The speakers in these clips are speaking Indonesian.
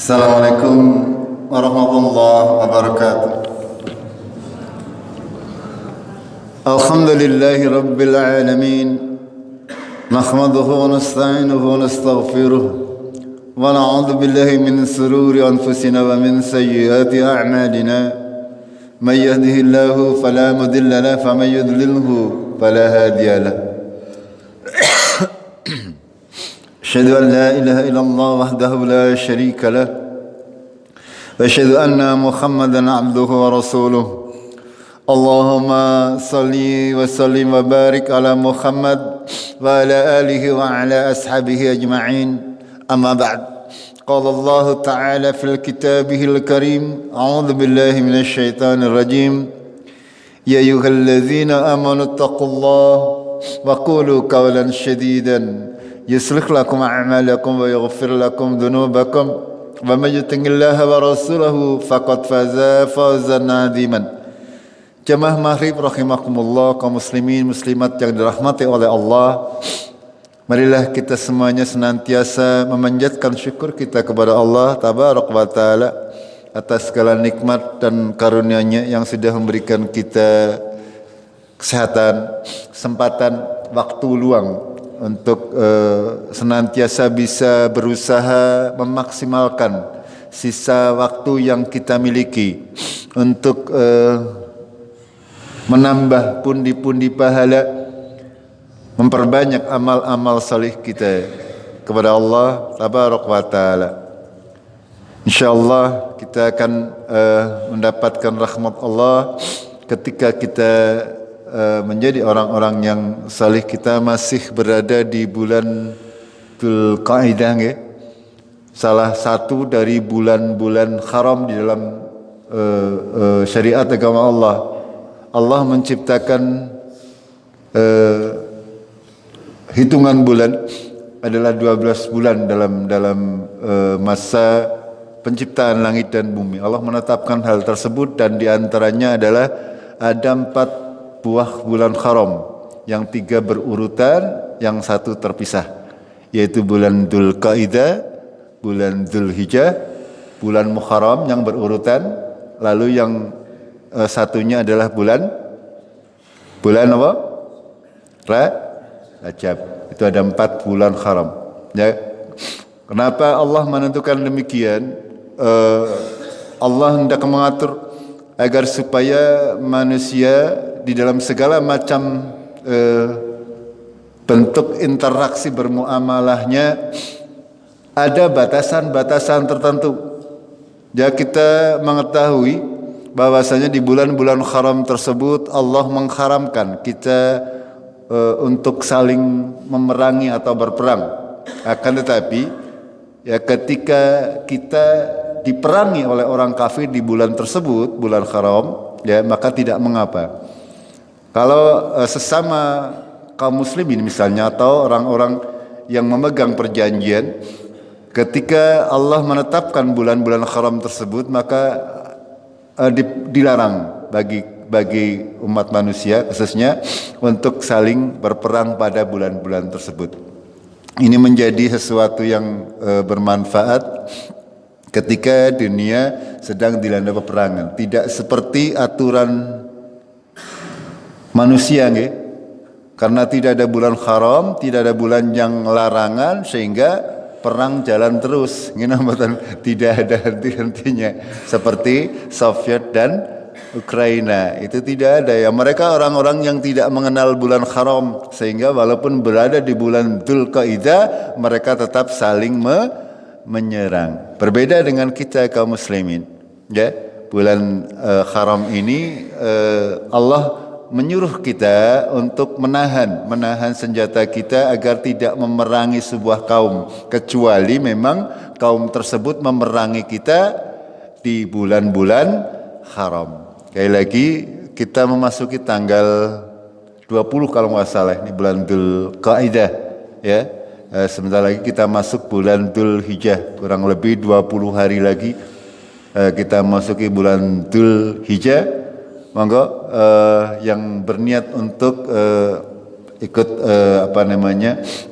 Assalamualaikum warahmatullahi wabarakatuh. Alhamdulillahi rabbil alamin. Nahmaduhu wa nasta'inuhu wa nastaghfiruh. Wa na'udzu billahi min shururi anfusina wa min sayyiati a'malina. May yahdihillahu fala mudilla lahu wa may yudlilhu fala hadiya lahu. أشهد أن لا إله إلا الله وحده لا شريك له وأشهد أن محمدا عبده ورسوله اللهم صل وسلم وبارك على محمد وعلى آله وعلى أصحابه أجمعين أما بعد قال الله تعالى في كتابه الكريم أعوذ بالله من الشيطان الرجيم يا أيها الذين آمنوا اتقوا الله وقولوا قولا شديدا يصلح لكم أعمالكم ويغفر لكم ذنوبكم ومن يطع الله ورسوله فقد فاز فوزا عظيما. Jamaah maghrib rahimakumullah, kaum muslimin muslimat yang dirahmati oleh Allah. Marilah kita semuanya senantiasa memanjatkan syukur kita kepada Allah tabaraka wa taala atas segala nikmat dan karunia-Nya yang sudah memberikan kita kesehatan, kesempatan, waktu luang untuk senantiasa bisa berusaha memaksimalkan sisa waktu yang kita miliki untuk menambah pundi-pundi pahala, memperbanyak amal-amal salih kita kepada Allah tabaraka wa taala. Insyaallah kita akan mendapatkan rahmat Allah ketika kita menjadi orang-orang yang salih. Kita masih berada di bulan Dzulqa'dah, salah satu dari bulan-bulan haram di dalam syariat agama Allah. Allah menciptakan hitungan bulan adalah 12 bulan dalam masa penciptaan langit dan bumi. Allah menetapkan hal tersebut dan diantaranya adalah ada 4 buah bulan haram, yang 3 berurutan, yang 1 terpisah, yaitu bulan Dzulqa'dah, bulan Dzulhijjah, bulan Muharram yang berurutan, lalu yang satunya adalah bulan apa? Rajab. Itu ada 4 bulan haram. Ya. Kenapa Allah menentukan demikian? Allah hendak mengatur agar supaya manusia di dalam segala macam bentuk interaksi bermuamalahnya ada batasan-batasan tertentu. Ya, kita mengetahui bahwasanya di bulan-bulan haram tersebut Allah mengharamkan kita untuk saling memerangi atau berperang. Akan tetapi ya, ketika kita diperangi oleh orang kafir di bulan tersebut, bulan haram, ya, maka tidak mengapa. Kalau sesama kaum muslimin misalnya atau orang-orang yang memegang perjanjian, ketika Allah menetapkan bulan-bulan haram tersebut, maka dilarang bagi umat manusia khususnya untuk saling berperang pada bulan-bulan tersebut. Ini menjadi sesuatu yang bermanfaat ketika dunia sedang dilanda peperangan. Tidak seperti aturan manusia, karena tidak ada bulan haram, tidak ada bulan yang larangan, sehingga perang jalan terus, tidak ada henti-hentinya. Seperti Soviet dan Ukraina, itu tidak ada. Ya, mereka orang-orang yang tidak mengenal bulan haram, sehingga walaupun berada di bulan Dzulqa'dah, mereka tetap saling menyerang. Berbeda dengan kita kaum muslimin. Ya, bulan haram ini Allah menyuruh kita untuk menahan senjata kita agar tidak memerangi sebuah kaum, kecuali memang kaum tersebut memerangi kita di bulan-bulan haram. Sekali lagi kita memasuki tanggal 20 kalau nggak salah, ini bulan Dzulqa'dah, ya. Sebentar lagi kita masuk bulan Dzulhijjah, kurang lebih 20 hari lagi kita masuki bulan Dzulhijjah. Monggo yang berniat untuk ikut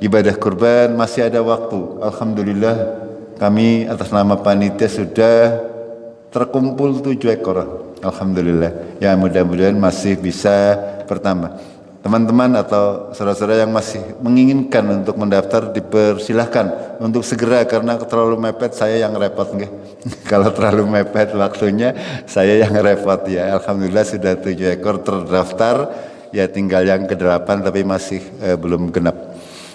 ibadah kurban masih ada waktu. Alhamdulillah kami atas nama panitia sudah terkumpul 7 ekor. Alhamdulillah. Ya mudah-mudahan masih bisa bertambah. Teman-teman atau saudara-saudara yang masih menginginkan untuk mendaftar dipersilahkan untuk segera, karena terlalu mepet saya yang repot nggih. Kalau terlalu mepet waktunya saya yang repot ya. Alhamdulillah sudah 7 ekor terdaftar, ya tinggal yang ke-8 tapi masih belum genap.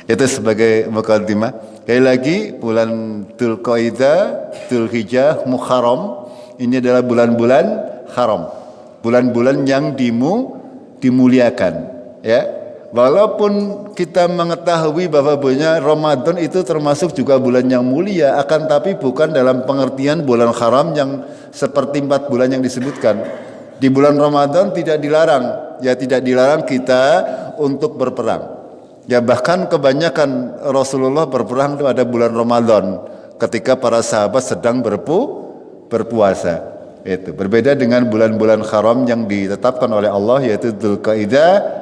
Itu sebagai mukadimah. Sekali lagi, bulan Dzulqa'dah, Dzulhijjah, Muharram ini adalah bulan-bulan haram, bulan-bulan yang dimuliakan. Ya, walaupun kita mengetahui bahwa bulan Ramadan itu termasuk juga bulan yang mulia, akan tapi bukan dalam pengertian bulan haram yang seperti 4 bulan yang disebutkan. Di bulan Ramadan tidak dilarang, ya tidak dilarang kita untuk berperang. Ya bahkan kebanyakan Rasulullah berperang itu ada bulan Ramadan ketika para sahabat sedang berpuasa. Itu berbeda dengan bulan-bulan haram yang ditetapkan oleh Allah, yaitu Dzulqa'dah,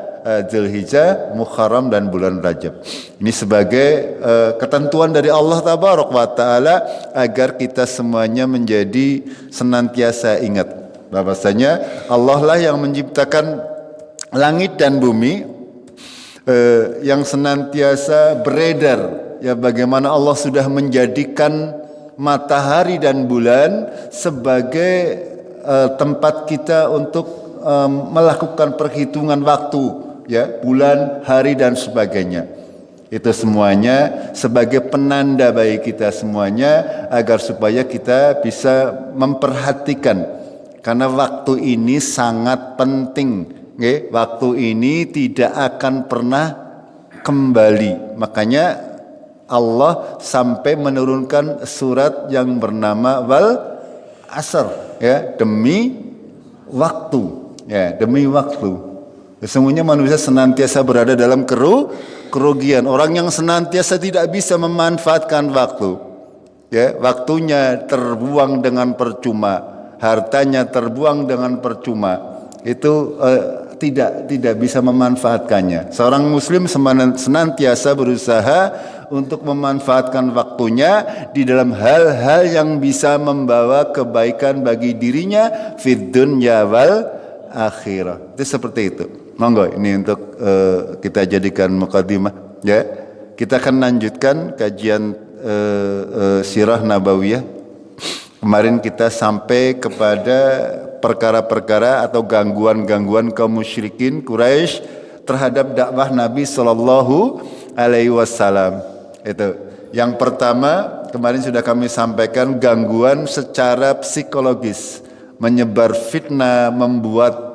Dzulhijjah, Muharram dan bulan Rajab. Ini sebagai ketentuan dari Allah Tabaraka wa Ta'ala agar kita semuanya menjadi senantiasa ingat bahwasanya Allah lah yang menciptakan langit dan bumi, yang senantiasa beredar. Ya bagaimana Allah sudah menjadikan matahari dan bulan sebagai tempat kita untuk melakukan perhitungan waktu. Ya, bulan, hari dan sebagainya. Itu semuanya sebagai penanda bagi kita semuanya agar supaya kita bisa memperhatikan, karena waktu ini sangat penting. Okay? Waktu ini tidak akan pernah kembali. Makanya Allah sampai menurunkan surat yang bernama Wal Asr, ya, demi waktu, ya, demi waktu. Sesungguhnya manusia senantiasa berada dalam kerugian. Orang yang senantiasa tidak bisa memanfaatkan waktu, ya, waktunya terbuang dengan percuma, hartanya terbuang dengan percuma. Itu tidak bisa memanfaatkannya. Seorang muslim senantiasa berusaha untuk memanfaatkan waktunya di dalam hal-hal yang bisa membawa kebaikan bagi dirinya fid dunya wal akhirah. Itu seperti itu. Monggo ini untuk kita jadikan mukadimah, ya. Kita akan lanjutkan kajian sirah nabawiyah. Kemarin kita sampai kepada perkara-perkara atau gangguan-gangguan kaum musyrikin Quraisy terhadap dakwah Nabi sallallahu alaihi wasallam. Itu. Yang pertama, kemarin sudah kami sampaikan gangguan secara psikologis, menyebar fitnah, membuat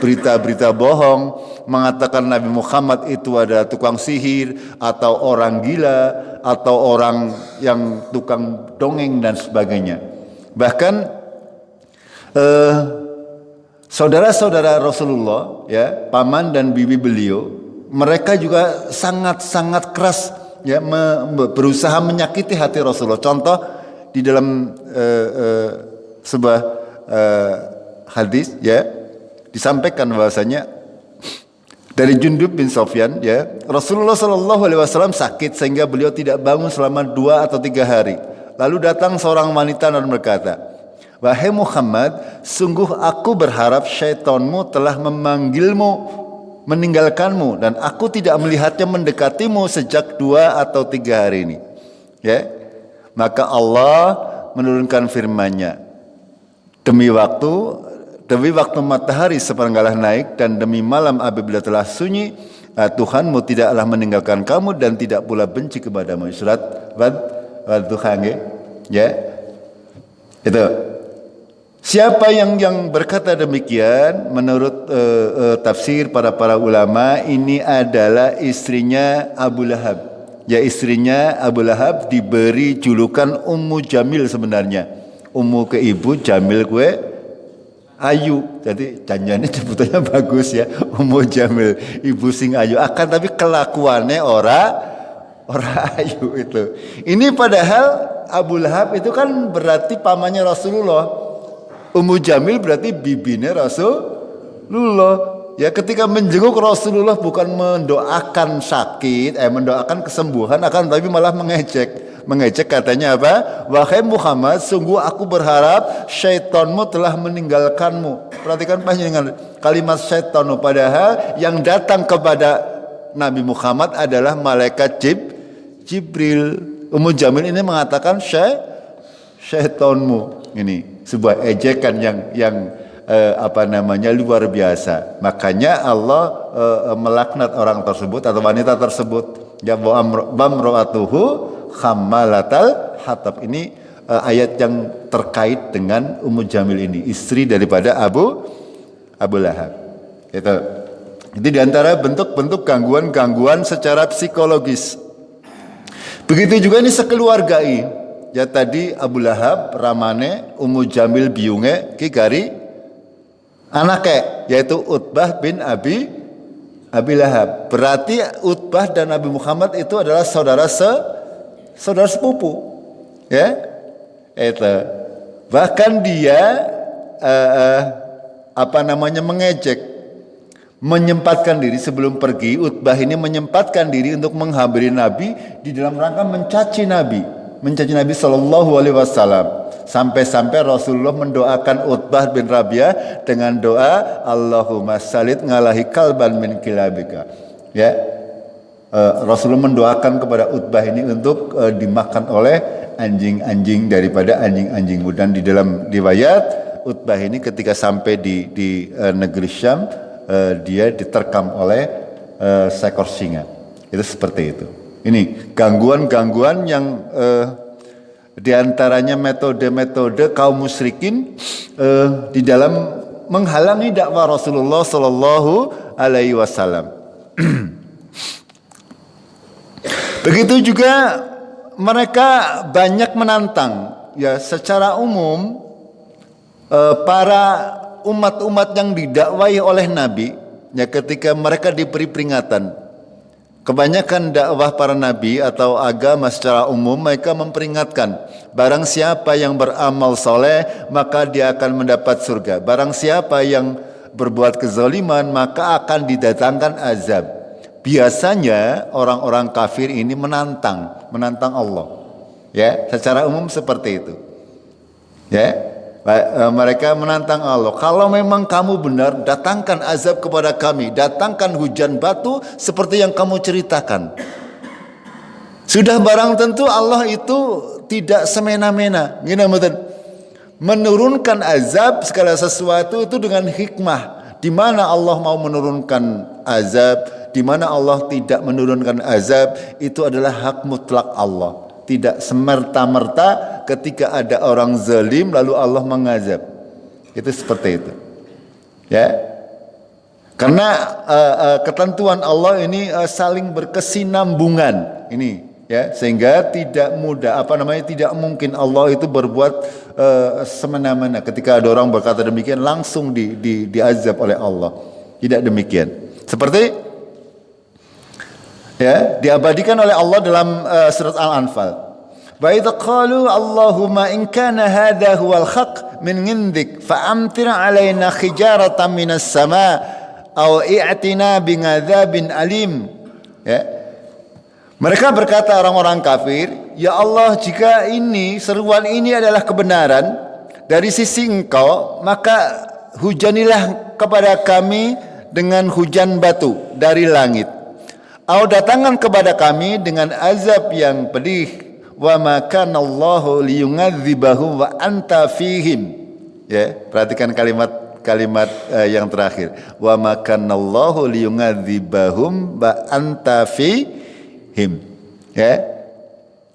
berita-berita bohong, mengatakan Nabi Muhammad itu adalah tukang sihir atau orang gila atau orang yang tukang dongeng dan sebagainya. Bahkan saudara-saudara Rasulullah, ya, paman dan bibi beliau, mereka juga sangat-sangat keras, ya, berusaha menyakiti hati Rasulullah. Contoh di dalam sebuah hadis, ya, disampaikan bahwasanya dari Jundub bin Sofyan, ya, Rasulullah Shallallahu Alaihi Wasallam sakit sehingga beliau tidak bangun selama 2 atau 3 hari. Lalu datang seorang wanita dan berkata, "Wahai Muhammad, sungguh aku berharap syaitanmu telah memanggilmu, meninggalkanmu, dan aku tidak melihatnya mendekatimu sejak 2 atau 3 hari ini." Ya, maka Allah menurunkan firman-Nya, demi waktu matahari seperenggalah naik dan demi malam apabila telah sunyi, Tuhanmu tidaklah meninggalkan kamu dan tidak pula benci kepadamu. Surat Wad-Duha, ya. Itu. Siapa yang berkata demikian menurut tafsir para ulama, ini adalah istrinya Abu Lahab. Ya, istrinya Abu Lahab diberi julukan Ummu Jamil sebenarnya. Ummu ke ibu, Jamil kue ayu. Jadi janjane sebutannya bagus, ya, Ummu Jamil, ibu sing ayu. Akan tapi kelakuannya ora ayu itu. Ini padahal Abu Lahab itu kan berarti pamannya Rasulullah. Ummu Jamil berarti bibine Rasulullah. Ya, ketika menjenguk Rasulullah bukan mendoakan sakit, mendoakan kesembuhan, akan tapi malah mengejek, mengejek katanya apa? Wahai Muhammad, sungguh aku berharap syaitanmu telah meninggalkanmu. Perhatikan panjenengan kalimat syaitanu, padahal yang datang kepada Nabi Muhammad adalah malaikat Jibril. Ummu Jamil ini mengatakan syaitanmu. Ini sebuah ejekan yang luar biasa. Makanya Allah melaknat orang tersebut atau wanita tersebut. Ya bamro'atuhu khammalatal hatab. Ini ayat yang terkait dengan Ummu Jamil ini, istri daripada Abu Lahab. Itu diantara bentuk-bentuk gangguan secara psikologis. Begitu juga ini sekeluargai. Ya tadi Abu Lahab ramane, Ummu Jamil biunge kigari anake, yaitu Utbah bin Abi Lahab. Berarti Utbah dan Nabi Muhammad itu adalah saudara sepupu. Ya. Itu. Bahkan dia mengejek, menyempatkan diri sebelum pergi. Utbah ini menyempatkan diri untuk menghampiri Nabi di dalam rangka mencaci Nabi Sallallahu Alaihi Wasallam. Sampai-sampai Rasulullah mendoakan Utbah bin Rabi'ah dengan doa Allahumma salit ngalahi kalban min kilabika. Ya, Rasulullah mendoakan kepada Utbah ini untuk dimakan oleh anjing-anjing daripada anjing-anjingmu. Dan di dalam riwayat Utbah ini ketika sampai di negeri Syam, dia diterkam oleh seekor singa. Itu seperti itu. Ini gangguan-gangguan yang di antaranya metode-metode kaum musyrikin di dalam menghalangi dakwah Rasulullah Sallallahu Alaihi Wasallam. Begitu juga mereka banyak menantang. Ya, secara umum para umat-umat yang didakwai oleh Nabi, ya ketika mereka diberi peringatan. Kebanyakan dakwah para nabi atau agama secara umum mereka memperingatkan, barang siapa yang beramal soleh maka dia akan mendapat surga. Barang siapa yang berbuat kezaliman maka akan didatangkan azab. Biasanya orang-orang kafir ini menantang Allah. Ya, secara umum seperti itu. Ya. Mereka menantang Allah, kalau memang kamu benar, datangkan azab kepada kami, datangkan hujan batu seperti yang kamu ceritakan. Sudah barang tentu Allah itu tidak semena-mena, menurunkan azab segala sesuatu itu dengan hikmah. Di mana Allah mau menurunkan azab, di mana Allah tidak menurunkan azab, itu adalah hak mutlak Allah. Tidak semerta-merta ketika ada orang zalim lalu Allah mengazab. Itu seperti itu. Ya. Karena ketentuan Allah ini saling berkesinambungan. Ini ya, sehingga tidak mudah tidak mungkin Allah itu berbuat semena-mena. Ketika ada orang berkata demikian langsung diazab oleh Allah. Tidak demikian. Seperti ya, diabadikan oleh Allah dalam surat Al-Anfal. Wa idza qalu Allahumma in kana hadha huwal haqq min indik fa'amtir 'alaina hijaratan minas sama' aw i'tina bi'adzabin alim. Ya. Mereka berkata orang-orang kafir, ya Allah, jika ini seruan ini adalah kebenaran dari sisi Engkau, maka hujanilah kepada kami dengan hujan batu dari langit. Atau datangkan kepada kami dengan azab yang pedih. Wa ma kana Allahu liyu'adzibahum wa anta fihim. Ya, perhatikan kalimat yang terakhir. Wa ma kana Allahu liyu'adzibahum wa anta fihim. Ya.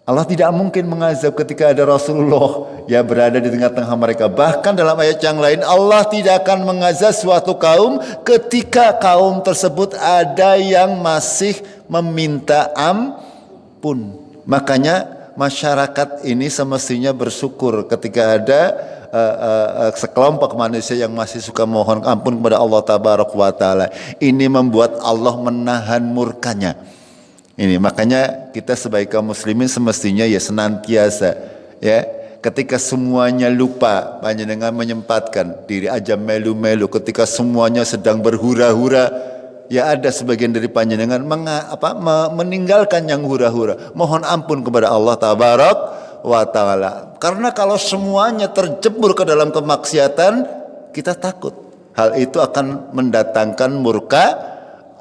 Allah tidak mungkin mengazab ketika ada Rasulullah ya berada di tengah-tengah mereka. Bahkan dalam ayat yang lain Allah tidak akan mengazab suatu kaum ketika kaum tersebut ada yang masih meminta ampun. Makanya masyarakat ini semestinya bersyukur ketika ada sekelompok manusia yang masih suka mohon ampun kepada Allah Tabaraka wa Ta'ala. Ini membuat Allah menahan murkanya. Ini makanya kita sebagai kaum muslimin semestinya ya senantiasa ya ketika semuanya lupa panjenengan menyempatkan diri aja melu-melu, ketika semuanya sedang berhura-hura ya ada sebagian dari panjenengan meninggalkan yang hura-hura. Mohon ampun kepada Allah tabarak wa ta'ala. Karena kalau semuanya terjebur ke dalam kemaksiatan, kita takut hal itu akan mendatangkan murka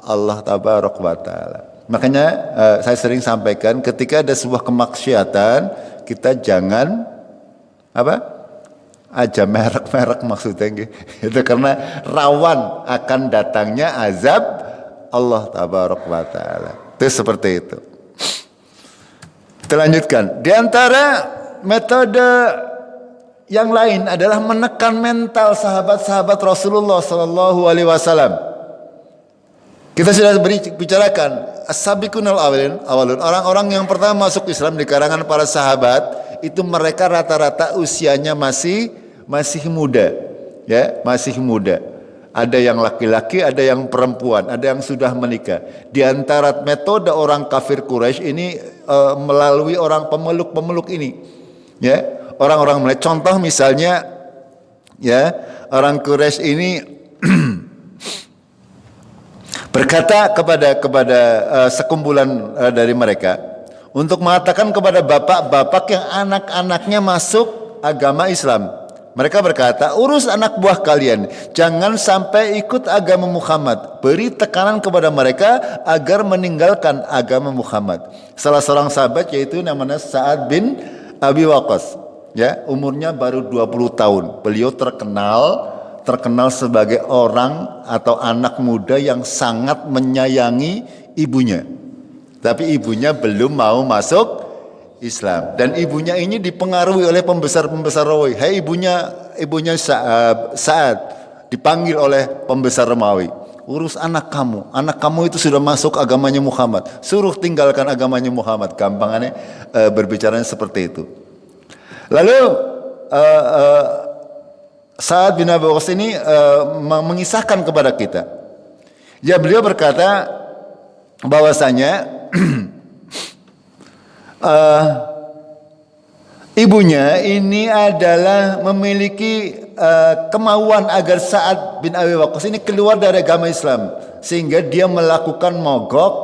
Allah tabarak wa ta'ala. Makanya saya sering sampaikan, ketika ada sebuah kemaksiatan, kita jangan aja merek maksudnya itu, karena rawan akan datangnya azab Allah tabarak wa ta'ala. Itu seperti itu. Kita lanjutkan. Di antara metode yang lain adalah menekan mental sahabat-sahabat Rasulullah sallallahu alaihi wasallam. Kita sudah bicarakan as-sabiqunal awalun, orang-orang yang pertama masuk Islam di kalangan para sahabat, itu mereka rata-rata usianya masih muda, ya, masih muda. Ada yang laki-laki, ada yang perempuan, ada yang sudah menikah. Di antara metode orang kafir Quraisy ini melalui orang pemeluk ini, ya, orang-orang mereka. Contoh misalnya, ya, orang Quraisy ini berkata kepada sekumpulan dari mereka untuk mengatakan kepada bapak-bapak yang anak-anaknya masuk agama Islam. Mereka berkata, urus anak buah kalian, jangan sampai ikut agama Muhammad. Beri tekanan kepada mereka agar meninggalkan agama Muhammad. Salah seorang sahabat yaitu namanya Sa'ad bin Abi Waqqas, ya, umurnya baru 20 tahun. Beliau terkenal sebagai orang atau anak muda yang sangat menyayangi ibunya. Tapi ibunya belum mau masuk Islam, dan ibunya ini dipengaruhi oleh pembesar-pembesar Romawi. Hai ibunya Sa'ad dipanggil oleh pembesar Romawi, urus anak kamu itu sudah masuk agamanya Muhammad, suruh tinggalkan agamanya Muhammad. Gampangannya berbicaranya seperti itu. Lalu Sa'ad bin Abi Waqqas ini mengisahkan kepada kita, ya, beliau berkata bahwasanya ibunya ini adalah memiliki kemauan agar Sa'ad bin Abi Waqqas ini keluar dari agama Islam, sehingga dia melakukan mogok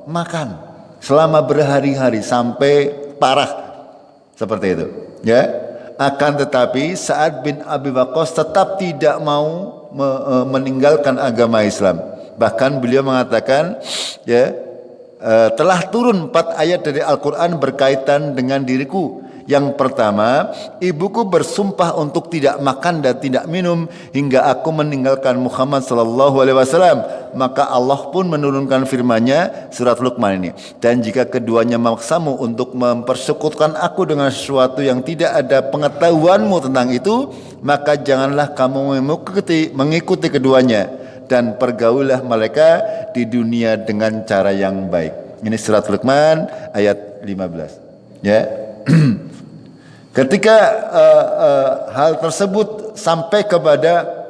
makan selama berhari-hari sampai parah seperti itu, ya. Akan tetapi Sa'ad bin Abi Waqqas tetap tidak mau meninggalkan agama Islam. Bahkan beliau mengatakan, ya, telah turun 4 ayat dari Al-Quran berkaitan dengan diriku. Yang pertama, ibuku bersumpah untuk tidak makan dan tidak minum hingga aku meninggalkan Muhammad sallallahu alaihi wasallam. Maka Allah pun menurunkan firman-Nya surat Luqman ini. Dan jika keduanya memaksamu untuk mempersekutukan aku dengan sesuatu yang tidak ada pengetahuanmu tentang itu, maka janganlah kamu mengikuti keduanya, dan pergaulah mereka di dunia dengan cara yang baik. Ini surat Luqman ayat 15. Ya. Ketika hal tersebut sampai kepada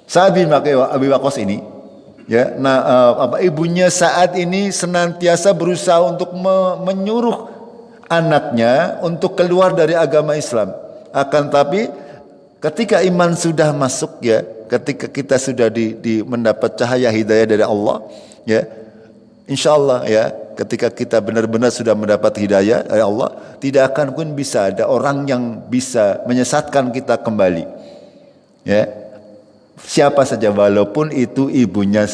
Sa'ad bin Abi Waqqas ini, ya, ibunya Sa'ad ini senantiasa berusaha untuk menyuruh anaknya untuk keluar dari agama Islam. Akan tapi ketika iman sudah masuk, ya, ketika kita sudah mendapat cahaya hidayah dari Allah, ya, insyaallah, ya, ketika kita benar-benar sudah mendapat hidayah dari Allah, tidak akan pun bisa ada orang yang bisa menyesatkan kita kembali, ya, siapa saja, walaupun itu ibunya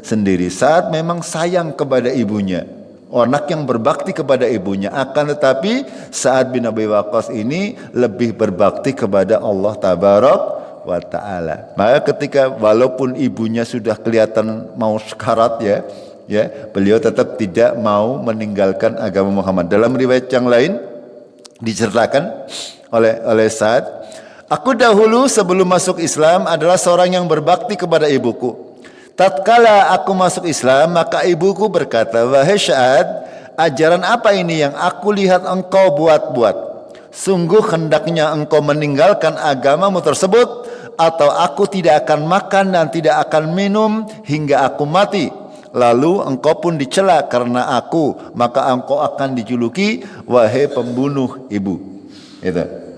sendiri. Saat memang sayang kepada ibunya, anak yang berbakti kepada ibunya. Akan tetapi Sa'ad bin Abi Waqqas ini lebih berbakti kepada Allah tabarak wa ta'ala. Maka ketika walaupun ibunya sudah kelihatan mau sekarat, ya, beliau tetap tidak mau meninggalkan agama Muhammad. Dalam riwayat yang lain diceritakan oleh Sa'ad, aku dahulu sebelum masuk Islam adalah seorang yang berbakti kepada ibuku. Tatkala aku masuk Islam, maka ibuku berkata, wahai Sa'ad, ajaran apa ini yang aku lihat engkau buat-buat? Sungguh hendaknya engkau meninggalkan agamamu tersebut, atau aku tidak akan makan dan tidak akan minum hingga aku mati. Lalu engkau pun dicela karena aku, maka engkau akan dijuluki wahai pembunuh ibu.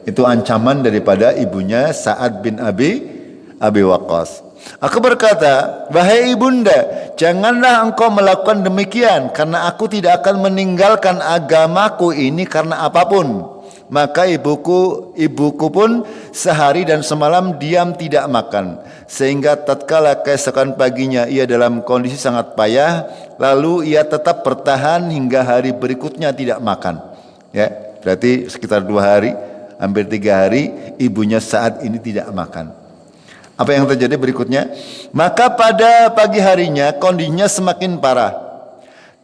Itu ancaman daripada ibunya Sa'ad bin Abi Waqqas. Aku berkata, wahai ibunda, janganlah engkau melakukan demikian, karena aku tidak akan meninggalkan agamaku ini karena apapun. Maka ibuku pun sehari dan semalam diam tidak makan, sehingga tatkala keesokan paginya ia dalam kondisi sangat payah, lalu ia tetap bertahan hingga hari berikutnya tidak makan. Ya, berarti sekitar 2 hari, hampir 3 hari ibunya saat ini tidak makan. Apa yang terjadi berikutnya? Maka pada pagi harinya kondisinya semakin parah.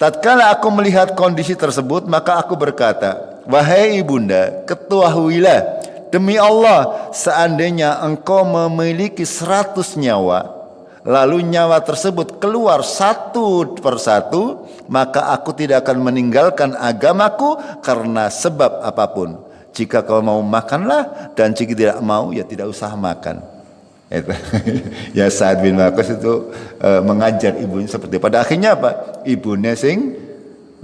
Tatkala aku melihat kondisi tersebut, maka aku berkata, wahai ibunda, ketahuilah, demi Allah, seandainya engkau memiliki 100 nyawa, lalu nyawa tersebut keluar satu persatu, maka aku tidak akan meninggalkan agamaku karena sebab apapun. Jika kau mau makanlah, dan jika tidak mau ya tidak usah makan. Ya, Sa'ad bin Waqqas itu mengajar ibunya seperti itu. Pada akhirnya apa? Ibunya sing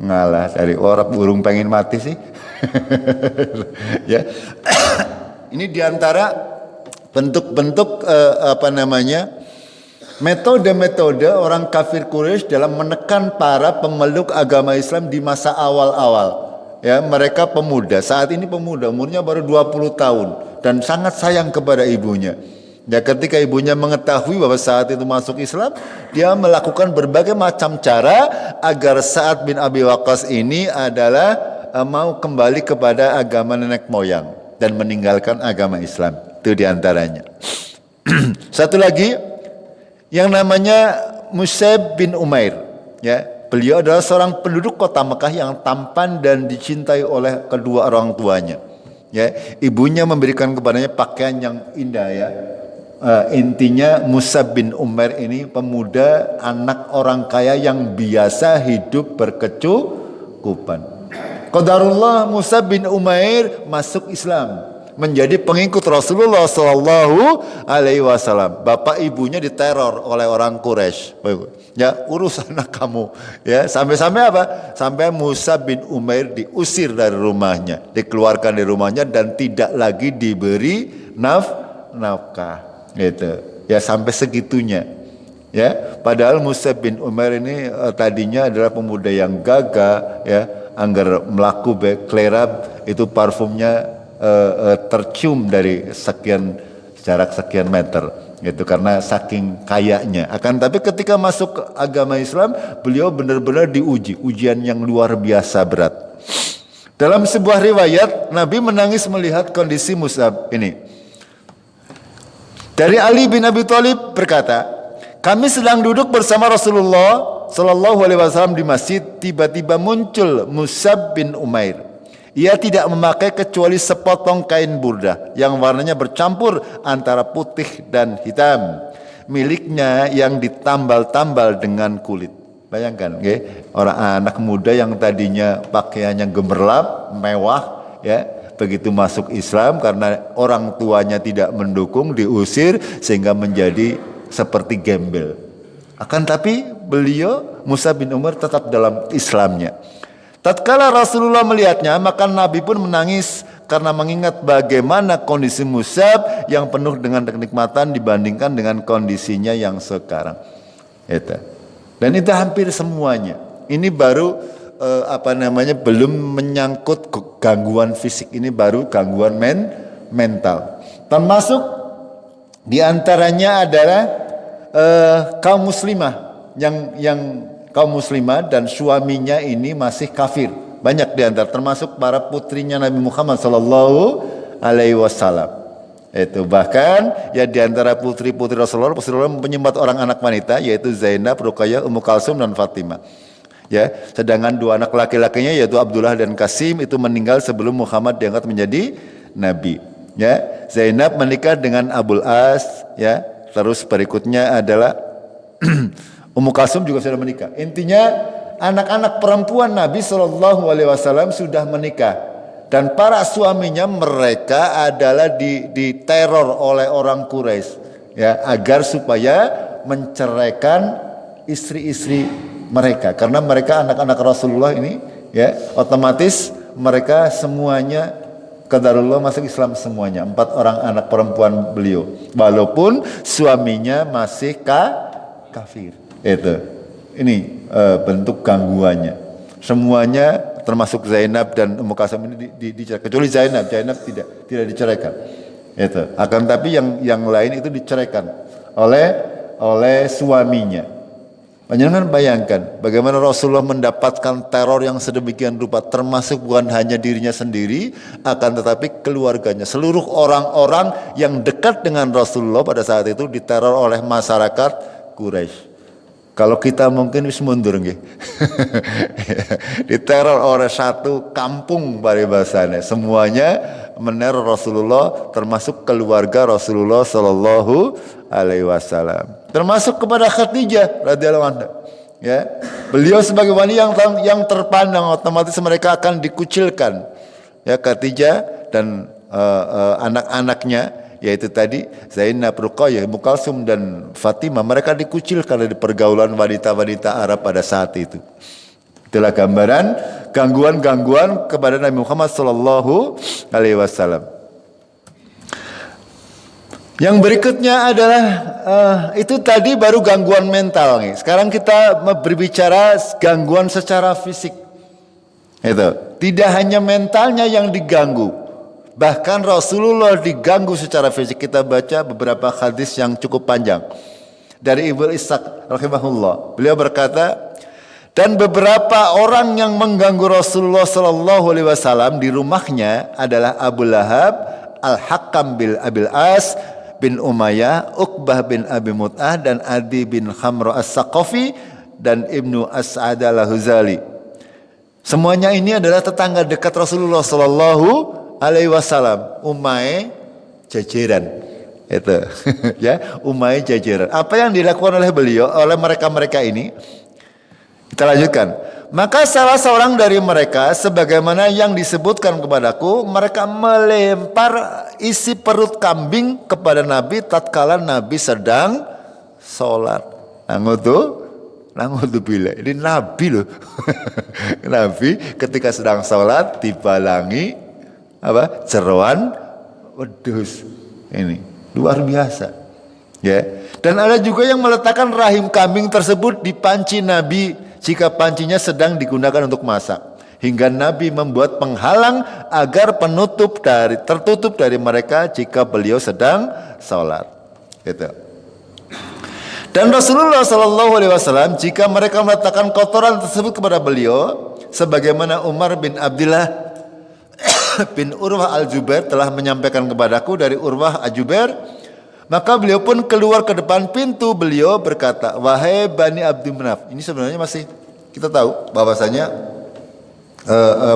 ngalah, dari orang burung pengen mati sih. Ya. Ini diantara bentuk-bentuk metode-metode orang kafir Quraisy dalam menekan para pemeluk agama Islam di masa awal-awal. Ya, mereka pemuda, saat ini pemuda, umurnya baru 20 tahun dan sangat sayang kepada ibunya. Ya, ketika ibunya mengetahui bahwa saat itu masuk Islam, dia melakukan berbagai macam cara agar Sa'ad bin Abi Waqqas ini adalah mau kembali kepada agama nenek moyang dan meninggalkan agama Islam. Itu diantaranya. Satu lagi yang namanya Mus'ab bin Umair. Ya, beliau adalah seorang penduduk kota Mekah yang tampan dan dicintai oleh kedua orang tuanya. Ya, ibunya memberikan kepadanya pakaian yang indah ya. Intinya Mus'ab bin Umair ini pemuda anak orang kaya yang biasa hidup berkecukupan. Qadarullah Mus'ab bin Umair masuk Islam, menjadi pengikut Rasulullah Sallallahu Alaihi Wasallam. Bapak ibunya diteror oleh orang Quraisy. Ya, urus anak kamu. Ya, sampai-sampai apa? Sampai Mus'ab bin Umair diusir dari rumahnya, dikeluarkan dari rumahnya dan tidak lagi diberi nafkah. Gitu. Ya, sampai segitunya. Ya, padahal Mus'ab bin Umair ini tadinya adalah pemuda yang gagah, ya, anggar melaku klerab itu parfumnya tercium dari jarak sekian meter, gitu, karena saking kayanya. Akan tapi ketika masuk ke agama Islam, beliau benar-benar diuji, ujian yang luar biasa berat. Dalam sebuah riwayat, Nabi menangis melihat kondisi Mus'ab ini. Dari Ali bin Abi Thalib berkata, kami sedang duduk bersama Rasulullah Sallallahu Alaihi Wasallam di masjid, tiba-tiba muncul Mus'ab bin Umair. Ia tidak memakai kecuali sepotong kain burdah yang warnanya bercampur antara putih dan hitam, miliknya yang ditambal-tambal dengan kulit. Bayangkan, okay? Orang anak muda yang tadinya pakaiannya gemerlap, mewah, ya, begitu masuk Islam karena orang tuanya tidak mendukung, diusir sehingga menjadi seperti gembel. Akan tapi beliau Mus'ab bin Umair tetap dalam Islamnya. Tatkala Rasulullah melihatnya, maka Nabi pun menangis karena mengingat bagaimana kondisi Mus'ab yang penuh dengan kenikmatan dibandingkan dengan kondisinya yang sekarang. Itu. Dan itu hampir semuanya. Ini baru belum menyangkut gangguan fisik, ini baru gangguan mental. Termasuk diantaranya adalah kaum muslimah yang kaum muslimah dan suaminya ini masih kafir. Banyak diantara, termasuk para putrinya Nabi Muhammad Sallallahu Alaihi Wasallam. Itu bahkan ya diantara putri-putri Rasulullah mempunyai 4 orang anak wanita, yaitu Zainab, Ruqayyah, Ummu Kalsum dan Fatimah. Ya, sedangkan 2 anak laki-lakinya yaitu Abdullah dan Qasim itu meninggal sebelum Muhammad diangkat menjadi nabi. Ya, Zainab menikah dengan Abul As, ya. Terus berikutnya adalah Ummu Kalsum juga sudah menikah. Intinya anak-anak perempuan Nabi Shallallahu Alaihi Wasallam sudah menikah dan para suaminya mereka adalah diteror oleh orang Quraisy, ya, agar supaya menceraikan istri-istri mereka, karena mereka anak-anak Rasulullah ini, ya, otomatis mereka semuanya qadarullah masuk Islam semuanya, 4 orang anak perempuan beliau, walaupun suaminya masih kafir. Itu ini bentuk gangguannya. Semuanya termasuk Zainab dan Ummu Kalsum ini diceraikan. Kecuali Zainab tidak diceraikan. Itu. Akan tapi yang lain itu diceraikan oleh suaminya. Panjenengan bayangkan bagaimana Rasulullah mendapatkan teror yang sedemikian rupa, termasuk bukan hanya dirinya sendiri, akan tetapi keluarganya. Seluruh orang-orang yang dekat dengan Rasulullah pada saat itu diteror oleh masyarakat Quraisy. Kalau kita mungkin wis mundur nggih. Diteror oleh satu kampung paribasane. Semuanya meneror Rasulullah, termasuk keluarga Rasulullah sallallahu alaihi wasallam. Termasuk kepada Khadijah radhiyallahu anha. Ya. Beliau sebagai wanita yang terpandang, otomatis mereka akan dikucilkan. Ya, Khadijah dan anak-anaknya, yaitu tadi Zainab, Ruqayyah, Ummu Kalsum dan Fatimah, mereka dikucilkan dari pergaulan wanita-wanita Arab pada saat itu. Itulah gambaran gangguan-gangguan kepada Nabi Muhammad sallallahu alaihi wasallam. Yang berikutnya adalah itu tadi baru gangguan mental nih. Sekarang kita berbicara gangguan secara fisik. Itu tidak hanya mentalnya yang diganggu, bahkan Rasulullah diganggu secara fisik. Kita baca beberapa hadis yang cukup panjang dari Ibnu Ishaq rahimahullah. Beliau berkata, dan beberapa orang yang mengganggu Rasulullah sallallahu alaihi wasallam di rumahnya adalah Abu Lahab, Al-Hakam bin Abil As bin Umayyah, Uqbah bin Abi Mut'ah, dan Adi bin Khamr as-Saqafi, dan Ibnu As'ad al-Huzali. Semuanya ini adalah tetangga dekat Rasulullah sallallahu alaihi wasallam, umai jajaran. Itu ya, umai jajaran. Apa yang dilakukan oleh beliau, oleh mereka-mereka ini? Kita lanjutkan. Maka salah seorang dari mereka, sebagaimana yang disebutkan kepadaku, mereka melempar isi perut kambing kepada Nabi tatkala Nabi sedang sholat. Nangudzubillah. Ini Nabi loh. Nabi ketika sedang sholat dibalangi jeroan wedhus. Ini luar biasa. Ya. Dan ada juga yang meletakkan rahim kambing tersebut di panci Nabi jika pancinya sedang digunakan untuk masak, hingga Nabi membuat penghalang agar tertutup dari mereka jika beliau sedang sholat. Gitu. Dan Rasulullah sallallahu alaihi wasallam jika mereka meletakkan kotoran tersebut kepada beliau, sebagaimana Umar bin Abdullah bin Urwah al-Jubair telah menyampaikan kepadaku dari Urwah al-Jubair, maka beliau pun keluar ke depan pintu. Beliau berkata, wahai Bani Abdi Manaf. Ini sebenarnya masih kita tahu bahwasanya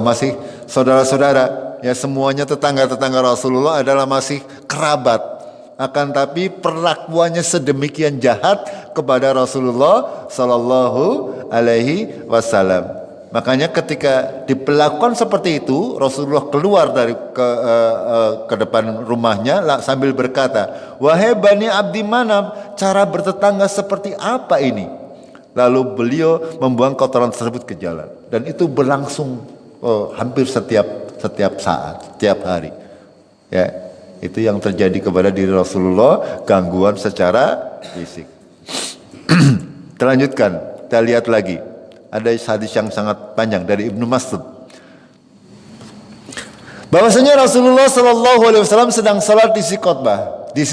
masih saudara-saudara. Ya, semuanya tetangga-tetangga Rasulullah adalah masih kerabat. Akan tapi perlakuannya sedemikian jahat kepada Rasulullah sallallahu alaihi wasallam. Makanya ketika diperlakukan seperti itu, Rasulullah keluar dari ke depan rumahnya sambil berkata, wahai Bani Abdi Manaf, cara bertetangga seperti apa ini? Lalu beliau membuang kotoran tersebut ke jalan, dan itu berlangsung hampir setiap saat, setiap hari. Ya, itu yang terjadi kepada diri Rasulullah, gangguan secara fisik. Kita lanjutkan, kita lihat lagi. Ada hadis yang sangat panjang dari Ibnu Mas'ud, bahwasanya Rasulullah sallallahu alaihi wasallam sedang salat di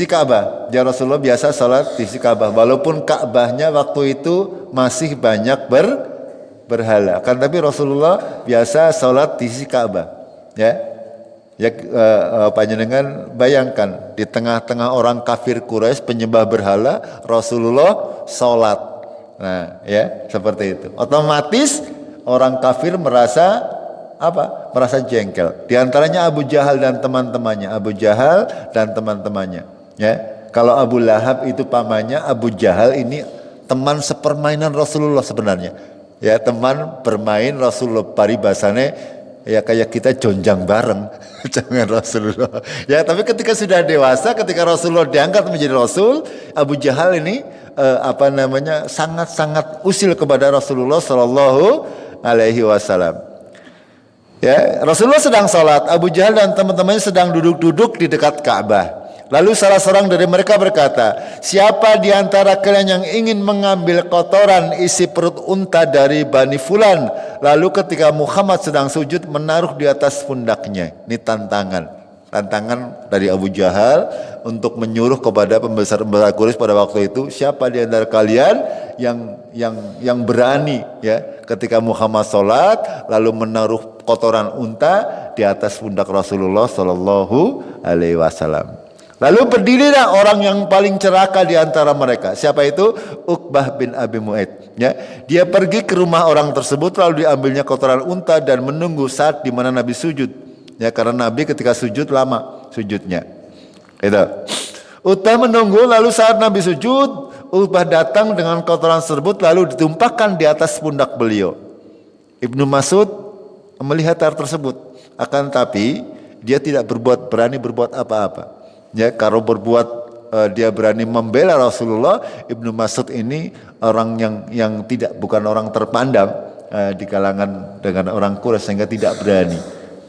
Ka'bah. Ya, Rasulullah biasa salat di Ka'bah, walaupun Ka'bahnya waktu itu masih banyak berhala. Kan tapi Rasulullah biasa salat di Ka'bah. Ya. Panjenengan bayangkan di tengah-tengah orang kafir Quraisy penyembah berhala, Rasulullah salat. Nah, ya, seperti itu. Otomatis orang kafir merasa jengkel. Di antaranya Abu Jahal dan teman-temannya. Ya. Kalau Abu Lahab itu pamannya, Abu Jahal ini teman sepermainan Rasulullah sebenarnya. Ya, teman bermain Rasulullah, paribasane ya kayak kita jonjang bareng dengan Rasulullah. Ya, tapi ketika sudah dewasa, ketika Rasulullah diangkat menjadi Rasul, Abu Jahal ini sangat-sangat usil kepada Rasulullah sallallahu alaihi wasallam. Ya, Rasulullah sedang salat, Abu Jahal dan teman-temannya sedang duduk-duduk di dekat Ka'bah. Lalu salah seorang dari mereka berkata, siapa di antara kalian yang ingin mengambil kotoran isi perut unta dari Bani Fulan? Lalu ketika Muhammad sedang sujud menaruh di atas pundaknya. Ini tantangan dari Abu Jahal untuk menyuruh kepada pembesar-pembesar Quraisy pada waktu itu, siapa di antara kalian yang berani ya ketika Muhammad sholat lalu menaruh kotoran unta di atas pundak Rasulullah Shallallahu Alaihi Wasallam. Lalu berdirilah orang yang paling celaka di antara mereka. Siapa itu? Uqbah bin Abi Mu'aid. Ya, dia pergi ke rumah orang tersebut lalu diambilnya kotoran unta dan menunggu saat di mana Nabi sujud. Ya, karena Nabi ketika sujud lama sujudnya. Itu. Uqbah menunggu lalu saat Nabi sujud, Uqbah datang dengan kotoran tersebut lalu ditumpahkan di atas pundak beliau. Ibnu Mas'ud melihat hal tersebut, akan tapi dia tidak berani berbuat apa-apa. Ya, kalau dia berani membela Rasulullah, Ibnu Mas'ud ini orang yang bukan orang terpandang di kalangan dengan orang Quraisy sehingga tidak berani.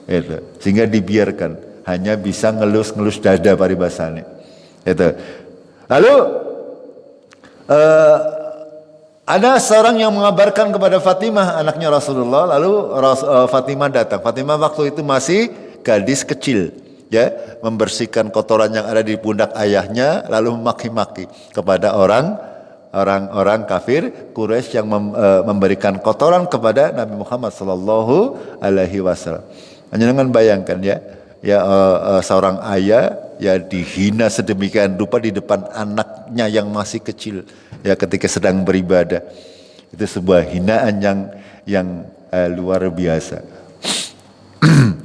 Itu. Sehingga dibiarkan, hanya bisa ngelus-ngelus dada paribasannya. Itu. Lalu ada seorang yang mengabarkan kepada Fatimah anaknya Rasulullah, lalu Fatimah datang. Fatimah waktu itu masih gadis kecil, ya, membersihkan kotoran yang ada di pundak ayahnya, lalu memaki-maki kepada orang kafir Quraisy yang memberikan kotoran kepada Nabi Muhammad Sallallahu Alaihi Wasallam. Hanya dengan bayangkan seorang ayah ya dihina sedemikian rupa di depan anaknya yang masih kecil, ya ketika sedang beribadah. Itu sebuah hinaan yang luar biasa.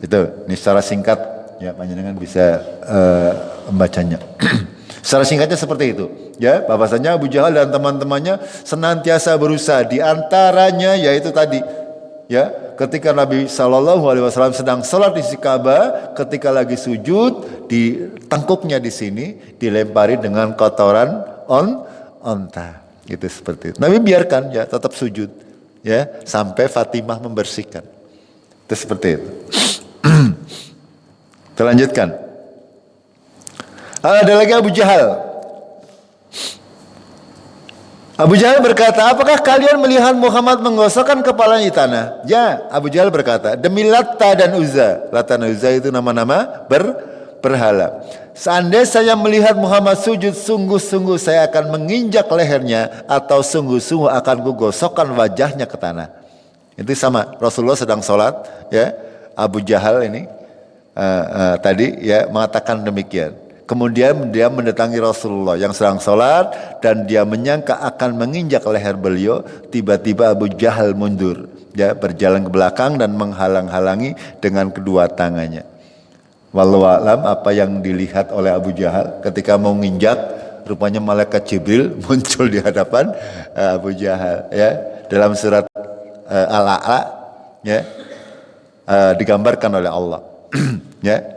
Ini secara singkat ya panjenengan bisa membacanya. Secara singkatnya seperti itu. Ya, bahwasanya Abu Jahal dan teman-temannya senantiasa berusaha, di antaranya yaitu tadi ya, ketika Nabi SAW sedang sholat di Ka'bah, ketika lagi sujud, di tengkuknya di sini dilempari dengan kotoran onta. Gitu seperti itu. Nabi biarkan ya tetap sujud ya sampai Fatimah membersihkan. Itu seperti itu. Kita lanjutkan. Ada lagi Abu Jahal. Abu Jahal berkata, apakah kalian melihat Muhammad menggosokkan kepalanya di tanah? Ya, Abu Jahal berkata, demi Latta dan Uzza. Latta dan Uzza itu nama-nama berhala. Seandainya saya melihat Muhammad sujud, sungguh-sungguh saya akan menginjak lehernya, atau sungguh-sungguh akan kugosokkan wajahnya ke tanah. Itu sama, Rasulullah sedang sholat, ya, Abu Jahal ini tadi ya mengatakan demikian. Kemudian dia mendatangi Rasulullah yang sedang sholat dan dia menyangka akan menginjak leher beliau. Tiba-tiba Abu Jahal mundur, ya, berjalan ke belakang dan menghalang-halangi dengan kedua tangannya. Wallahu a'lam apa yang dilihat oleh Abu Jahal ketika mau menginjak, rupanya malaikat Jibril muncul di hadapan Abu Jahal. Ya, dalam surat Al-A'la, ya, digambarkan oleh Allah. Ya.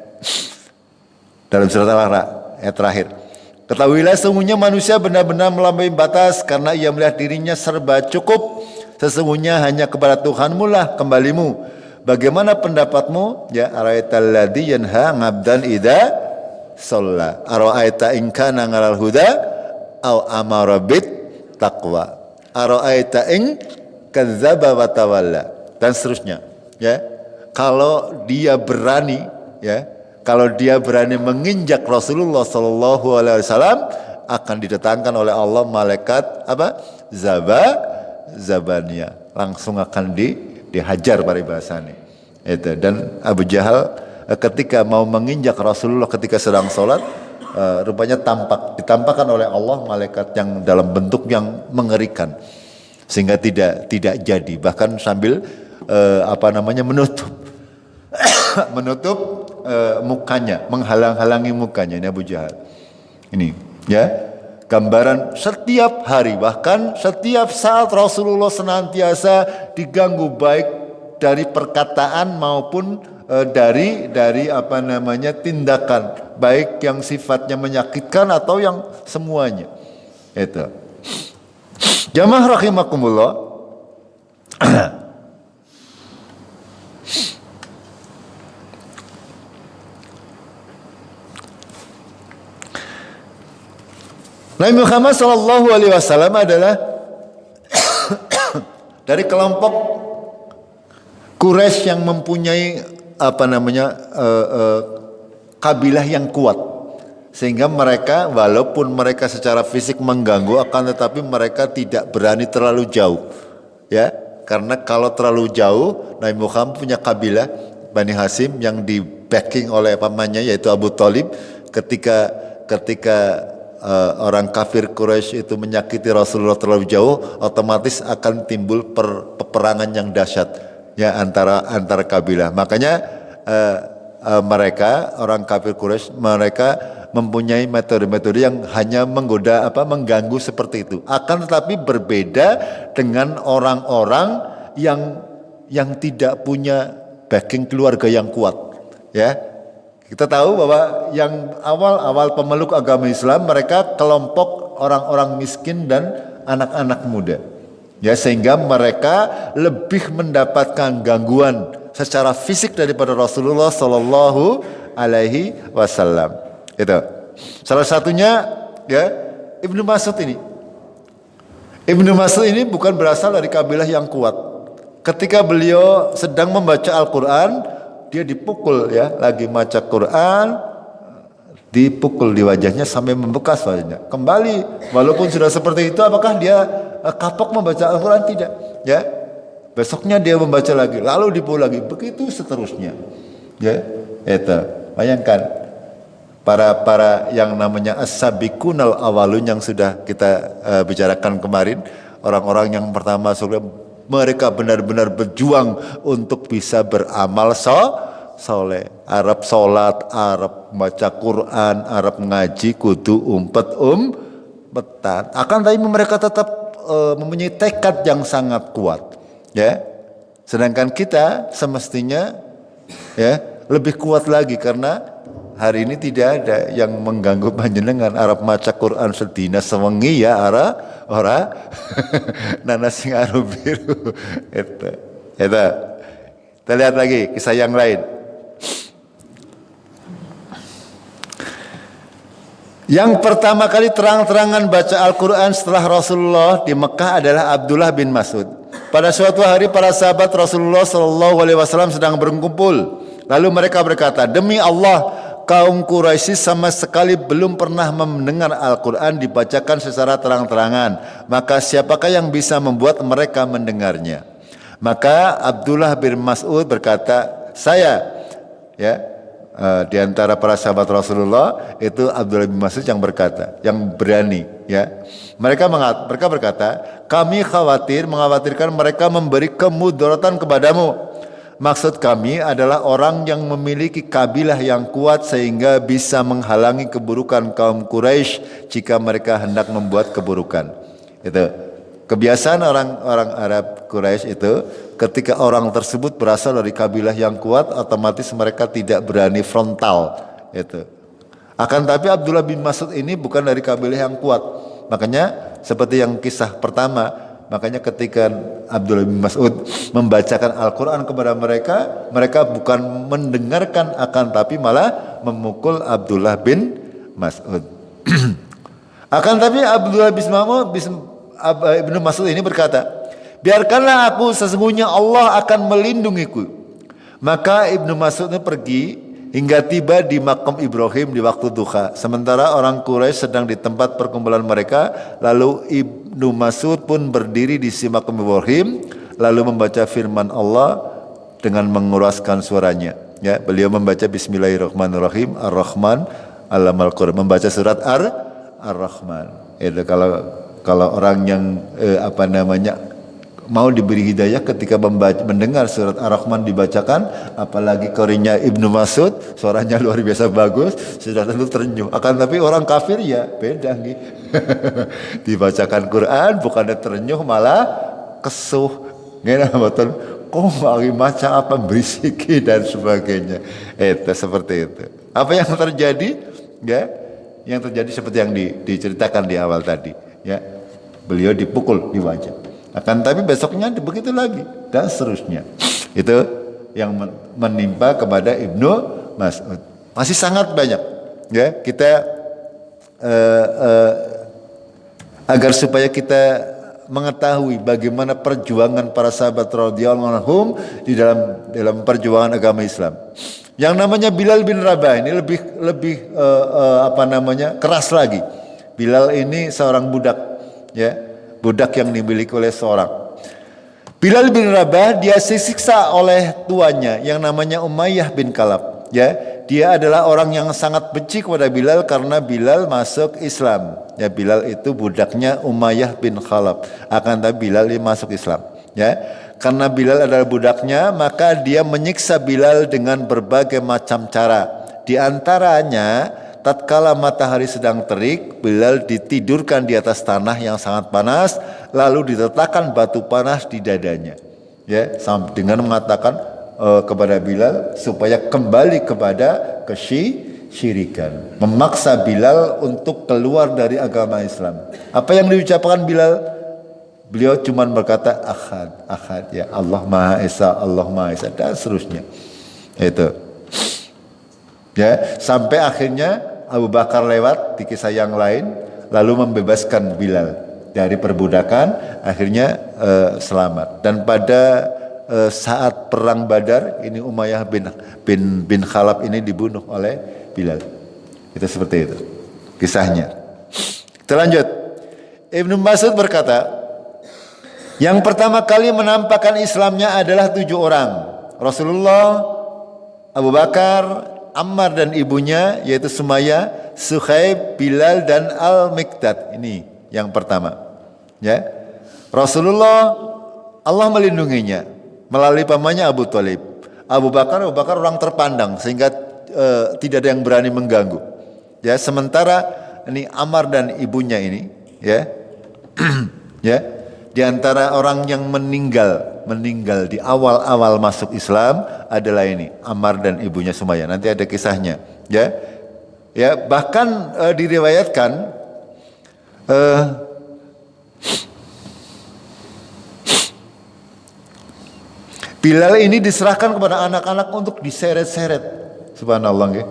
Dalam surat Al-A'la ayat terakhir. Ketahuilah sesungguhnya manusia benar-benar melampaui batas karena ia melihat dirinya serba cukup. Sesungguhnya hanya kepada Tuhanmu lah kembalimu. Bagaimana pendapatmu? Ya, ara'aital ladzi yanha 'abdan idza shalla. Ara'aita in kana 'alal huda aw amara bit taqwa. Ara'aita in kadzdzaba wa tawalla. Dan seterusnya, ya. Kalau dia berani, ya, kalau dia berani menginjak Rasulullah Sallallahu Alaihi Wasallam, akan didatangkan oleh Allah malaikat apa? Zabania, langsung akan dihajar paribasannya. Itu. Dan Abu Jahal ketika mau menginjak Rasulullah ketika sedang sholat, rupanya ditampakkan oleh Allah malaikat yang dalam bentuk yang mengerikan, sehingga tidak jadi, bahkan sambil menutup mukanya, menghalang-halangi mukanya. Ini Abu Jahal. Ini ya gambaran setiap hari, bahkan setiap saat Rasulullah senantiasa diganggu baik dari perkataan maupun dari tindakan, baik yang sifatnya menyakitkan atau yang semuanya. Itu. Jamaah rahimakumullah. Nabi Muhammad SAW adalah dari kelompok Quraisy yang mempunyai kabilah yang kuat, sehingga mereka walaupun mereka secara fisik mengganggu, akan tetapi mereka tidak berani terlalu jauh, ya, karena kalau terlalu jauh Nabi Muhammad punya kabilah Bani Hashim yang di backing oleh pamannya yaitu Abu Thalib. Ketika orang kafir Quraisy itu menyakiti Rasulullah terlalu jauh, otomatis akan timbul peperangan yang dahsyat, ya, antara kabilah. Makanya mereka orang kafir Quraisy mereka mempunyai metode-metode yang hanya mengganggu seperti itu. Akan tetapi berbeda dengan orang-orang yang tidak punya backing keluarga yang kuat, ya. Kita tahu bahwa yang awal pemeluk agama Islam mereka kelompok orang-orang miskin dan anak-anak muda, ya, sehingga mereka lebih mendapatkan gangguan secara fisik daripada Rasulullah Sallallahu Alaihi Wasallam. Itu salah satunya, ya, Ibnu Mas'ud ini. Ibnu Mas'ud ini bukan berasal dari kabilah yang kuat. Ketika beliau sedang membaca Al-Quran, dia dipukul, ya, lagi baca Quran, dipukul di wajahnya sampai membekas wajahnya. Kembali, walaupun sudah seperti itu, apakah dia kapok membaca Al-Quran? Tidak, ya. Besoknya dia membaca lagi, lalu dipukul lagi, begitu seterusnya, ya. Itu, bayangkan para yang namanya as-sabiqunal awalun yang sudah kita bicarakan kemarin, orang-orang yang pertama surga. Mereka benar-benar berjuang untuk bisa beramal soleh. Arab sholat, Arab baca Quran, Arab ngaji, kudu umpetan. Akan tapi mereka tetap mempunyai tekad yang sangat kuat, ya. Sedangkan kita semestinya, ya, lebih kuat lagi, karena hari ini tidak ada yang mengganggu panjenengan. Arab maca Quran sedina sewengi, ya, ora nana sing aru biru. Itu. Kita lihat lagi kisah yang lain. Yang pertama kali terang-terangan baca Al-Quran setelah Rasulullah di Mekah adalah Abdullah bin Mas'ud. Pada suatu hari para sahabat Rasulullah SAW sedang berkumpul. Lalu mereka berkata, demi Allah, kaum Quraisy sama sekali belum pernah mendengar Al-Quran dibacakan secara terang-terangan. Maka siapakah yang bisa membuat mereka mendengarnya? Maka Abdullah bin Mas'ud berkata, saya, ya, di antara para sahabat Rasulullah itu Abdullah bin Mas'ud yang berkata, yang berani, ya. Mereka berkata, kami mengkhawatirkan mereka memberi kemudaratan kepadamu. Maksud kami adalah orang yang memiliki kabilah yang kuat sehingga bisa menghalangi keburukan kaum Quraisy jika mereka hendak membuat keburukan. Itu kebiasaan orang-orang Arab Quraisy itu, ketika orang tersebut berasal dari kabilah yang kuat, otomatis mereka tidak berani frontal. Itu. Akan tapi Abdullah bin Mas'ud ini bukan dari kabilah yang kuat. Makanya seperti yang kisah pertama, makanya ketika Abdullah bin Mas'ud membacakan Al-Quran kepada mereka, mereka bukan mendengarkan, akan tapi malah memukul Abdullah bin Mas'ud. Akan tapi Abdullah bin Mas'ud ini berkata, biarkanlah aku, sesungguhnya Allah akan melindungiku. Maka Ibnu Mas'ud pergi hingga tiba di makam Ibrahim di waktu duha. Sementara orang Quraisy sedang di tempat perkumpulan mereka. Lalu Ibnu Mas'ud pun berdiri di sisi makam Ibrahim, lalu membaca firman Allah dengan menguraskan suaranya. Ya, beliau membaca Bismillahirrahmanirrahim, Ar-Rahman, Allamal Quran, membaca surat Ar-Rahman. Itu kalau orang yang mau diberi hidayah ketika mendengar surat Ar-Rahman dibacakan, apalagi qorinya Ibnu Mas'ud, suaranya luar biasa bagus, sudah tentu terenyuh. Akan tapi orang kafir ya beda nih. Dibacakan Quran bukannya terenyuh malah kesuh. Ngene betul. Kok lagi maca apa berisiki dan sebagainya. Itu seperti itu. Apa yang terjadi? Ya, yang terjadi seperti yang diceritakan di awal tadi, ya. Beliau dipukul di wajah. Akan tapi besoknya begitu lagi dan seterusnya. Itu yang menimpa kepada Ibnu Mas'ud. Masih sangat banyak, ya. Kita agar supaya kita mengetahui bagaimana perjuangan para sahabat radhiyallahu anhum di dalam perjuangan agama Islam. Yang namanya Bilal bin Rabah ini lebih keras lagi. Bilal ini seorang budak, ya, budak yang dimiliki oleh seorang. Bilal bin Rabah dia disiksa oleh tuannya yang namanya Umayyah bin Khalaf, ya. Dia adalah orang yang sangat benci kepada Bilal karena Bilal masuk Islam. Ya, Bilal itu budaknya Umayyah bin Khalaf. Akan tapi Bilal ini masuk Islam. Ya, karena Bilal adalah budaknya, maka dia menyiksa Bilal dengan berbagai macam cara. Di antaranya, tatkala matahari sedang terik, Bilal ditidurkan di atas tanah yang sangat panas, lalu diletakkan batu panas di dadanya. Ya, dengan mengatakan kepada Bilal supaya kembali kepada kesyirikan, memaksa Bilal untuk keluar dari agama Islam. Apa yang diucapkan Bilal? Beliau cuma berkata ahad, ya, Allah Maha Esa, Allah Maha Esa, dan seterusnya. Itu, ya, sampai akhirnya Abu Bakar lewat di kisah yang lain, lalu membebaskan Bilal dari perbudakan, akhirnya selamat. Dan pada saat perang Badar ini Umayyah bin Khalaf ini dibunuh oleh Bilal. Itu seperti itu kisahnya. Kita lanjut. Ibnu Mas'ud berkata, yang pertama kali menampakkan Islamnya adalah 7 orang. Rasulullah, Abu Bakar, Ammar dan ibunya yaitu Sumayyah, Suhaib, Bilal dan Al-Miqdad. Ini yang pertama. Ya. Rasulullah, Allah melindunginya melalui pamannya Abu Thalib. Abu Bakar orang terpandang sehingga tidak ada yang berani mengganggu. Ya, sementara ini Ammar dan ibunya ini, ya, ya, di antara orang yang meninggal di awal-awal masuk Islam adalah ini Ammar dan ibunya Sumayyah. Nanti ada kisahnya, ya, ya. Bahkan diriwayatkan Bilal ini diserahkan kepada anak-anak untuk diseret-seret. Subhanallah, nggih.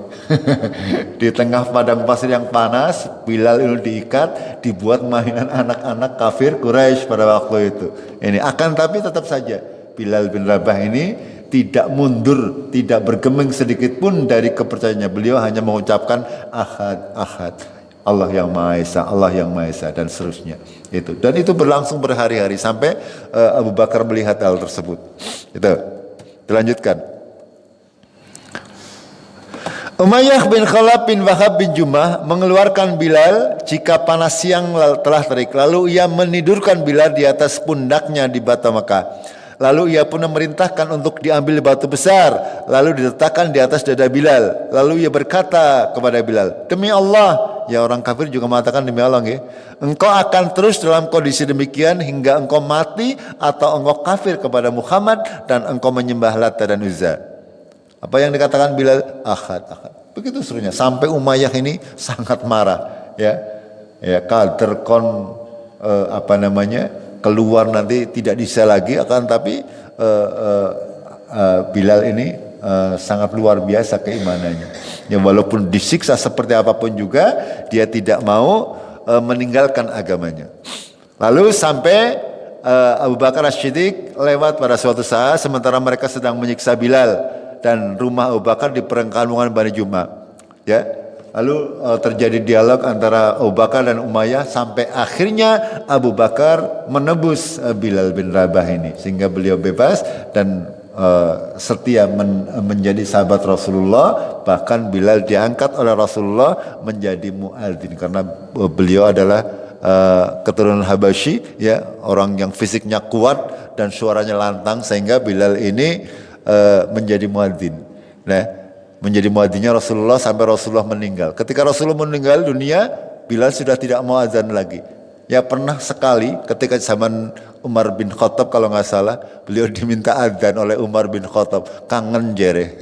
Di tengah padang pasir yang panas, Bilal ini diikat, dibuat mainan anak-anak kafir Quraisy pada waktu itu. Ini akan tapi tetap saja Bilal bin Rabah ini tidak mundur, tidak bergeming sedikit pun dari kepercayaannya. Beliau hanya mengucapkan ahad. Allah yang Maha Esa, Allah yang Maha Esa, dan seterusnya. Itu. Dan itu berlangsung berhari-hari sampai Abu Bakar melihat hal tersebut. Itu. Dilanjutkan. Umayyah bin Khalaf bin Wahab bin Jumah mengeluarkan Bilal jika panas siang telah terik. Lalu ia menidurkan Bilal di atas pundaknya di Bata Mekah. Lalu ia pun memerintahkan untuk diambil batu besar, lalu diletakkan di atas dada Bilal. Lalu ia berkata kepada Bilal, demi Allah, ya orang kafir juga mengatakan demi Allah, ya, engkau akan terus dalam kondisi demikian hingga engkau mati atau engkau kafir kepada Muhammad dan engkau menyembah Lata dan Uzza. Apa yang dikatakan Bilal? Ahad. Begitu seterusnya sampai Umayyah ini sangat marah, ya, kalterkon keluar nanti tidak bisa lagi, akan tapi Bilal ini sangat luar biasa keimanannya. Ya, walaupun disiksa seperti apapun juga dia tidak mau meninggalkan agamanya. Lalu sampai Abu Bakar As-Siddiq lewat pada suatu saat sementara mereka sedang menyiksa Bilal dan rumah Abu Bakar di perkampungan Bani Jumah. Ya. Lalu terjadi dialog antara Abu Bakar dan Umayyah sampai akhirnya Abu Bakar menebus Bilal bin Rabah ini sehingga beliau bebas dan setia menjadi sahabat Rasulullah. Bahkan Bilal diangkat oleh Rasulullah menjadi muadzin karena beliau adalah keturunan Habasyi, ya, orang yang fisiknya kuat dan suaranya lantang sehingga Bilal ini menjadi muadzin. Nah, menjadi muadzinnya Rasulullah sampai Rasulullah meninggal. Ketika Rasulullah meninggal dunia, Bilal sudah tidak mau azan lagi. Ya, pernah sekali ketika zaman Umar bin Khattab kalau nggak salah, beliau diminta azan oleh Umar bin Khattab, kangen jere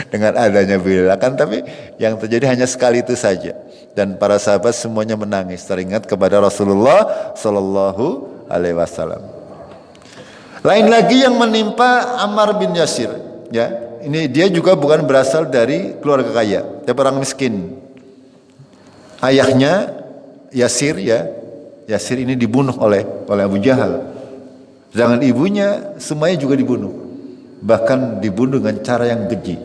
dengan adanya Bilal. Akan tapi yang terjadi hanya sekali itu saja. Dan para sahabat semuanya menangis teringat kepada Rasulullah Sallallahu Alaihi Wasallam. Lain lagi yang menimpa Ammar bin Yasir, ya. Ini dia juga bukan berasal dari keluarga kaya, tapi orang miskin. Ayahnya Yasir, ya, Yasir ini dibunuh oleh Abu Jahal. Sedangkan ibunya semuanya juga dibunuh. Bahkan dibunuh dengan cara yang keji.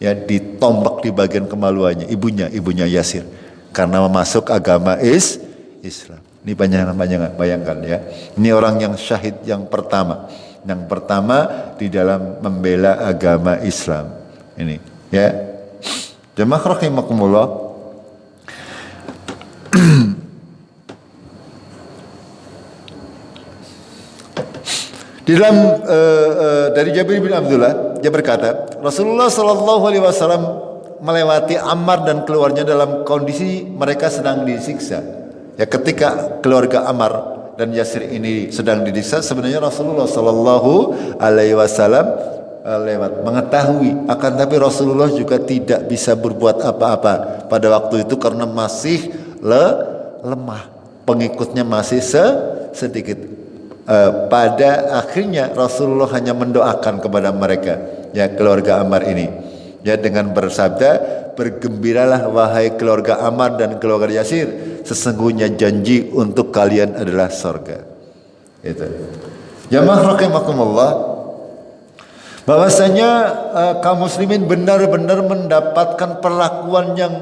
Ya, ditombak di bagian kemaluannya ibunya Yasir karena masuk agama Islam. Ini bayangkan ya. Ini orang yang syahid yang pertama di dalam membela agama Islam. Ini ya. Jemaah rahimakumullah. Di dalam dari Jabir bin Abdullah, dia berkata, Rasulullah Shallallahu Alaihi Wasallam melewati Ammar dan keluarnya dalam kondisi mereka sedang disiksa. Ya, ketika keluarga Ammar dan Yasir ini sedang disiksa, sebenarnya Rasulullah Shallallahu Alaihi Wasallam lewat mengetahui, akan tapi Rasulullah juga tidak bisa berbuat apa-apa pada waktu itu karena masih lemah, pengikutnya masih sedikit. Pada akhirnya Rasulullah hanya mendoakan kepada mereka, ya, keluarga Ammar ini, ya, dengan bersabda, bergembiralah wahai keluarga Ammar dan keluarga Yasir, sesungguhnya janji untuk kalian adalah surga. Itu. Jamaah rahimakumullah, bahwasanya kaum muslimin benar-benar mendapatkan perlakuan yang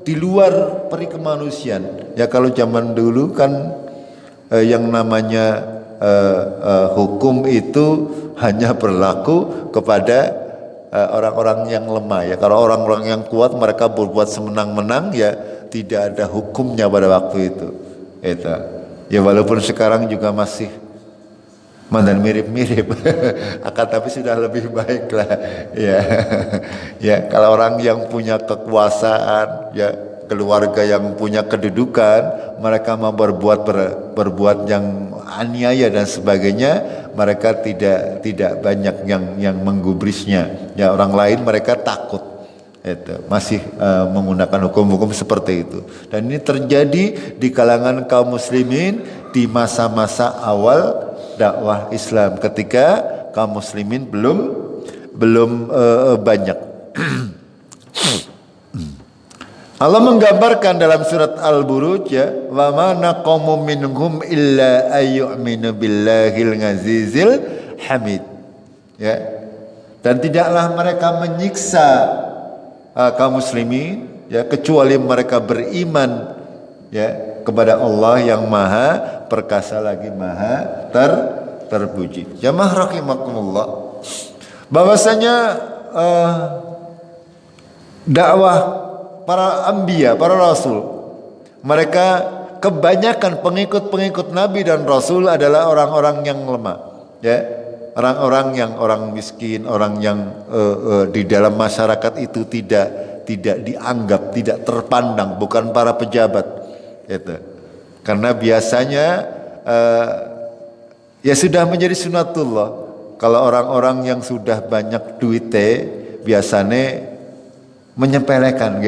di luar peri kemanusiaan. Ya, kalau zaman dulu kan yang namanya hukum itu hanya berlaku kepada orang-orang yang lemah, ya. Kalau orang-orang yang kuat mereka berbuat semenang-menang, ya tidak ada hukumnya pada waktu itu. Ya, walaupun sekarang juga masih mandan mirip-mirip, akan tapi sudah lebih baik lah, ya. Ya, kalau orang yang punya kekuasaan, ya, keluarga yang punya kedudukan, mereka mau berbuat yang aniaya dan sebagainya, mereka tidak banyak yang menggubrisnya. Ya, orang lain mereka takut. Itu masih menggunakan hukum-hukum seperti itu. Dan ini terjadi di kalangan kaum muslimin di masa-masa awal dakwah Islam, ketika kaum muslimin belum banyak. Allah menggambarkan dalam surat Al-Buruj, ya, wa ma naqamu minhum illa ayyuminu billahil azizil hamid. Ya. Dan tidaklah mereka menyiksa kaum muslimin, ya, kecuali mereka beriman, ya, kepada Allah yang Maha perkasa lagi Maha terpuji. Jamaah rahimakumullah, bahwasanya dakwah para anbiya, para rasul, mereka kebanyakan pengikut Nabi dan Rasul adalah orang-orang yang lemah, ya, orang miskin, orang yang di dalam masyarakat itu tidak dianggap, tidak terpandang, bukan para pejabat, itu. Karena biasanya ya sudah menjadi sunatullah, kalau orang-orang yang sudah banyak duitnya biasanya menyepelekan,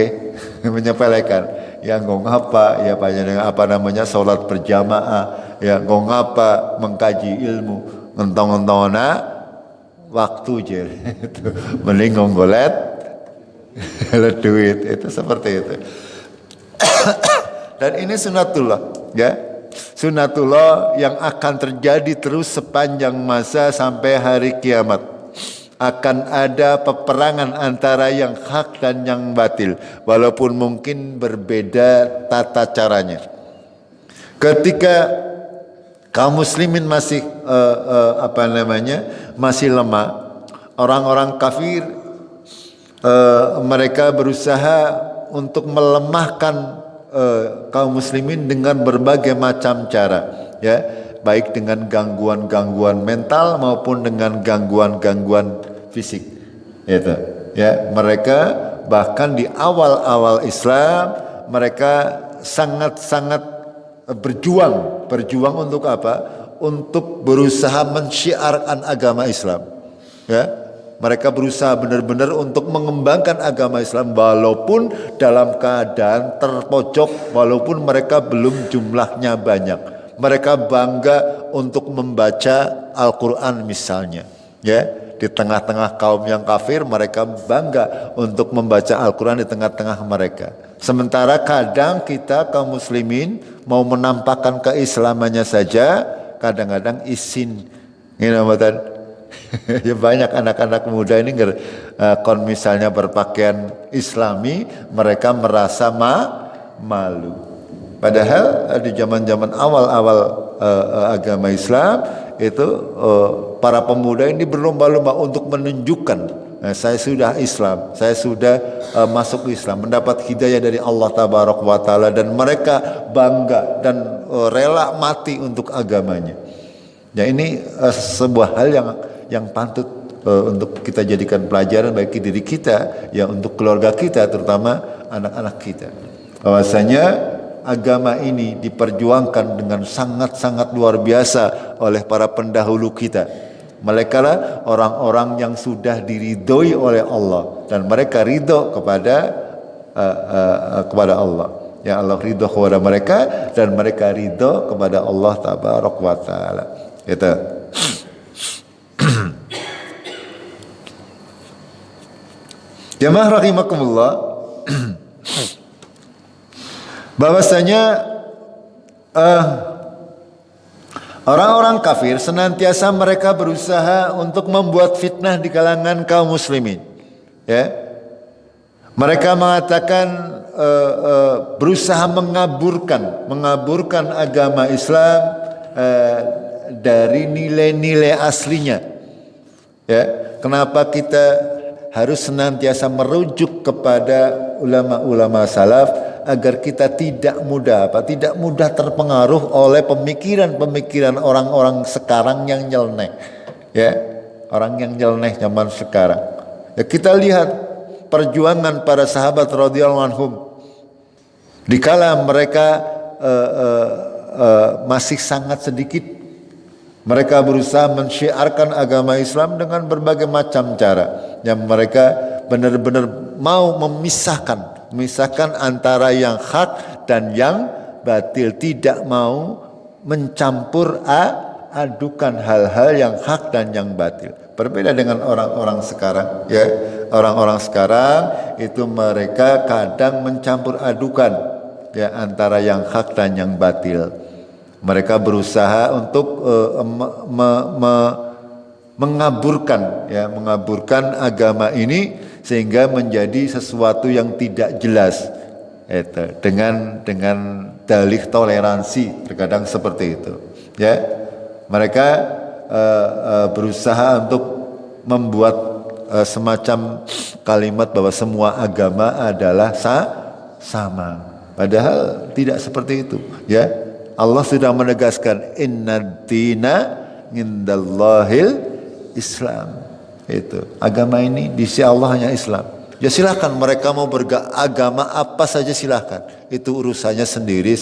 menyepelekan, ya ngapa, ya apa namanya sholat berjamaah, ya ngapa mengkaji ilmu, ngentong-ngentongna waktu je, itu mending ngonggolet duit, itu seperti itu. Dan ini sunatullah, ya, sunatullah yang akan terjadi terus sepanjang masa sampai hari kiamat. Akan ada peperangan antara yang hak dan yang batil, walaupun mungkin berbeda tata caranya. Ketika kaum muslimin masih masih lemah, orang-orang kafir mereka berusaha untuk melemahkan kaum muslimin dengan berbagai macam cara, ya, baik dengan gangguan-gangguan mental maupun dengan gangguan-gangguan fisik. Itu, ya, mereka bahkan di awal-awal Islam mereka sangat-sangat berjuang untuk apa? Untuk berusaha mensyiarkan agama Islam. Ya, mereka berusaha benar-benar untuk mengembangkan agama Islam walaupun dalam keadaan terpojok, walaupun mereka belum jumlahnya banyak. Mereka bangga untuk membaca Al-Quran misalnya, ya, Di tengah-tengah kaum yang kafir, mereka bangga untuk membaca Al-Quran di tengah-tengah mereka. Sementara kadang kita kaum muslimin mau menampakkan keislamannya saja, kadang-kadang isin. Ini ya banyak anak-anak muda ini kon misalnya berpakaian islami, mereka merasa malu. Padahal di zaman-zaman awal-awal agama Islam itu para pemuda ini berlomba-lomba untuk menunjukkan saya sudah Islam, saya sudah masuk Islam, mendapat hidayah dari Allah Tabaraka wa Ta'ala, dan mereka bangga dan rela mati untuk agamanya. Ya, ini sebuah hal yang patut untuk kita jadikan pelajaran bagi diri kita, ya, untuk keluarga kita, terutama anak-anak kita. Bahwasanya agama ini diperjuangkan dengan sangat-sangat luar biasa oleh para pendahulu kita. Mereka lah orang-orang yang sudah diridhoi oleh Allah, dan mereka ridho kepada Allah. Ya, Allah ridho kepada mereka dan mereka ridho kepada Allah Tabaraka wa Ta'ala. Gitu. Jamaah rahimakumullah, bahwasanya orang-orang kafir senantiasa mereka berusaha untuk membuat fitnah di kalangan kaum muslimin. Ya, mereka mengatakan berusaha mengaburkan agama Islam dari nilai-nilai aslinya. Ya, kenapa kita harus senantiasa merujuk kepada ulama-ulama salaf agar kita tidak mudah terpengaruh oleh pemikiran-pemikiran orang-orang sekarang yang nyeleneh. Ya, orang yang nyeleneh zaman sekarang. Ya, kita lihat perjuangan para sahabat radhiyallahu anhum dikala mereka masih sangat sedikit. Mereka berusaha mensyiarkan agama Islam dengan berbagai macam cara, yang mereka benar-benar mau memisahkan antara yang hak dan yang batil, tidak mau mencampur adukan hal-hal yang hak dan yang batil. Berbeda dengan orang-orang sekarang, ya. Orang-orang sekarang itu mereka kadang mencampur adukan, ya, antara yang hak dan yang batil. Mereka berusaha untuk mengaburkan agama ini sehingga menjadi sesuatu yang tidak jelas, dengan dalih toleransi, terkadang seperti itu. Ya, mereka berusaha untuk membuat semacam kalimat bahwa semua agama adalah sama, padahal tidak seperti itu. Ya, Allah sudah menegaskan innad dina indallahil Islam. Itu agama ini di sisi Allah hanya Islam. Ya, silakan mereka mau beragama apa saja, silakan. Itu urusannya sendiri.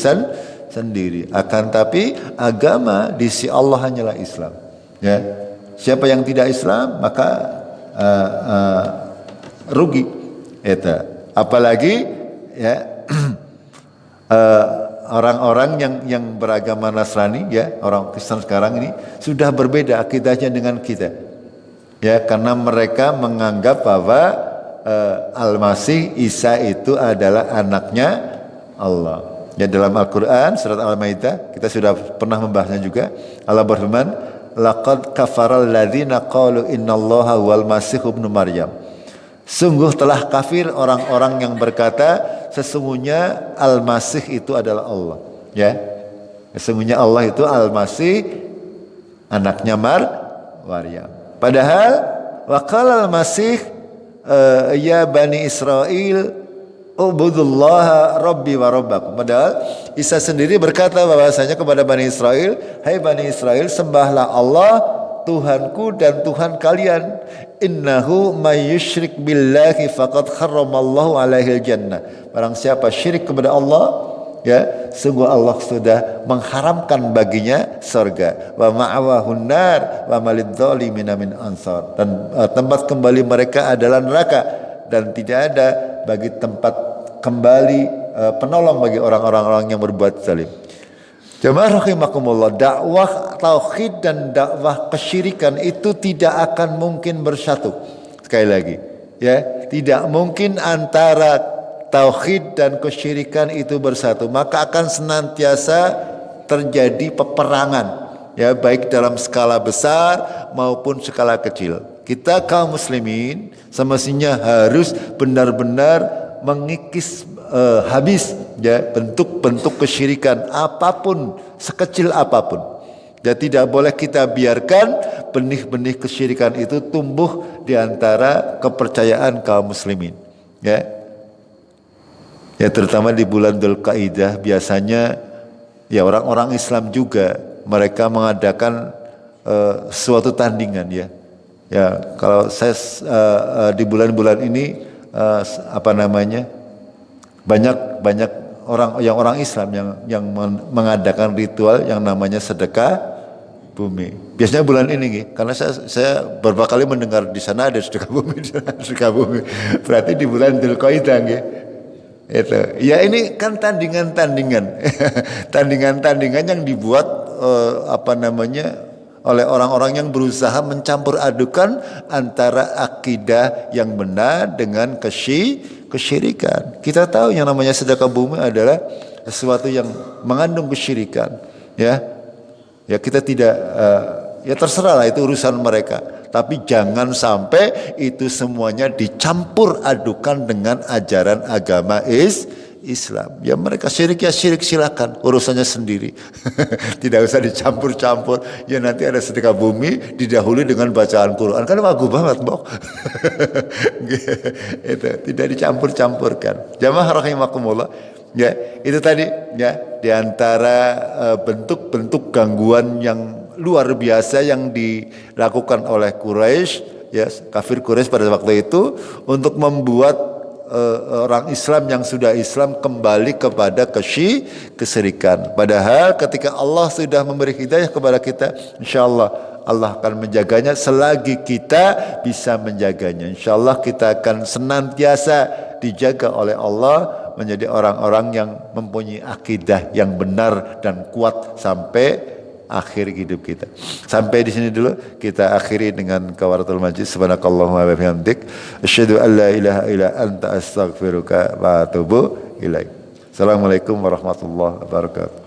Akan tapi agama di sisi Allah hanyalah Islam. Ya, siapa yang tidak Islam maka rugi. Itu. Apalagi ya orang-orang yang beragama Nasrani, ya, orang Kristen sekarang ini sudah berbeda akidahnya dengan kita. Ya, karena mereka menganggap bahwa Al-Masih Isa itu adalah anaknya Allah. Ya, dalam Al-Quran surat Al-Maidah kita sudah pernah membahasnya juga. Allah berfirman, laqad kafaral ladzina qalu innallaha wal masih ibnu Maryam. Sungguh telah kafir orang-orang yang berkata sesungguhnya Al-Masih itu adalah Allah. Ya, sesungguhnya Allah itu Al-Masih anaknya Maryam. Padahal waqala Al-Masih ya Bani Israel ubudullaha rabbi wa rabbakum. Padahal Isa sendiri berkata bahwasanya kepada Bani Israel, hai Bani Israel, sembahlah Allah Tuhanku dan Tuhan kalian. Innahu may yusyrik billahi faqad harramallahu alaihil jannah. Barang siapa syirik kepada Allah, ya, sungguh Allah sudah mengharamkan baginya surga. Wa ma'awahun nar wa malid zalimina min ansar. Dan tempat kembali mereka adalah neraka, dan tidak ada bagi tempat kembali penolong bagi orang-orang yang berbuat zalim. Jamaah rahimakumullah, dakwah tauhid dan dakwah kesyirikan itu tidak akan mungkin bersatu. Sekali lagi, ya, tidak mungkin antara tauhid dan kesyirikan itu bersatu, maka akan senantiasa terjadi peperangan, ya, baik dalam skala besar maupun skala kecil. Kita kaum muslimin semestinya harus benar-benar mengikis habis, ya, bentuk-bentuk kesyirikan apapun, sekecil apapun. Ya, tidak boleh kita biarkan benih-benih kesyirikan itu tumbuh di antara kepercayaan kaum muslimin. Ya, ya, terutama di bulan Dzulqa'dah biasanya ya orang-orang Islam juga mereka mengadakan suatu tandingan, ya. Ya, kalau saya di bulan-bulan ini banyak orang Islam yang mengadakan ritual yang namanya sedekah bumi. Biasanya bulan ini, karena saya beberapa kali mendengar di sana ada sedekah bumi, sedekah bumi. Berarti di bulan Dzulqa'dah, itu. Ya, ini kan tandingan-tandingan, tandingan-tandingan yang dibuat oleh orang-orang yang berusaha mencampur adukan antara akidah yang benar dengan kesyirikan. Kita tahu yang namanya sedekah bumi adalah sesuatu yang mengandung kesyirikan, ya. Ya, kita tidak ya terserahlah, itu urusan mereka. Tapi jangan sampai itu semuanya dicampur adukan dengan ajaran agama Islam. Ya, mereka syirik, ya syirik, silakan, urusannya sendiri. Tidak usah dicampur-campur. Ya, nanti ada sedekah bumi didahului dengan bacaan Quran, kan bagus banget, Mbok. Itu tidak dicampur-campurkan. Jamaah rahimakumullah. Ya, itu tadi, ya, di antara bentuk-bentuk gangguan yang luar biasa yang dilakukan oleh Quraisy, ya, kafir Quraisy pada waktu itu untuk membuat orang Islam yang sudah Islam kembali kepada kesyirikan. Padahal ketika Allah sudah memberi hidayah kepada kita, insyaallah Allah akan menjaganya selagi kita bisa menjaganya. Insyaallah kita akan senantiasa dijaga oleh Allah menjadi orang-orang yang mempunyai akidah yang benar dan kuat sampai akhir hidup kita. Sampai di sini dulu, kita akhiri dengan kafaratul majlis. Subhanakallahumma wa bihamdik, asyhadu an la ilaha illa anta, astaghfiruka wa atubu ilaik. Assalamualaikum warahmatullahi wabarakatuh.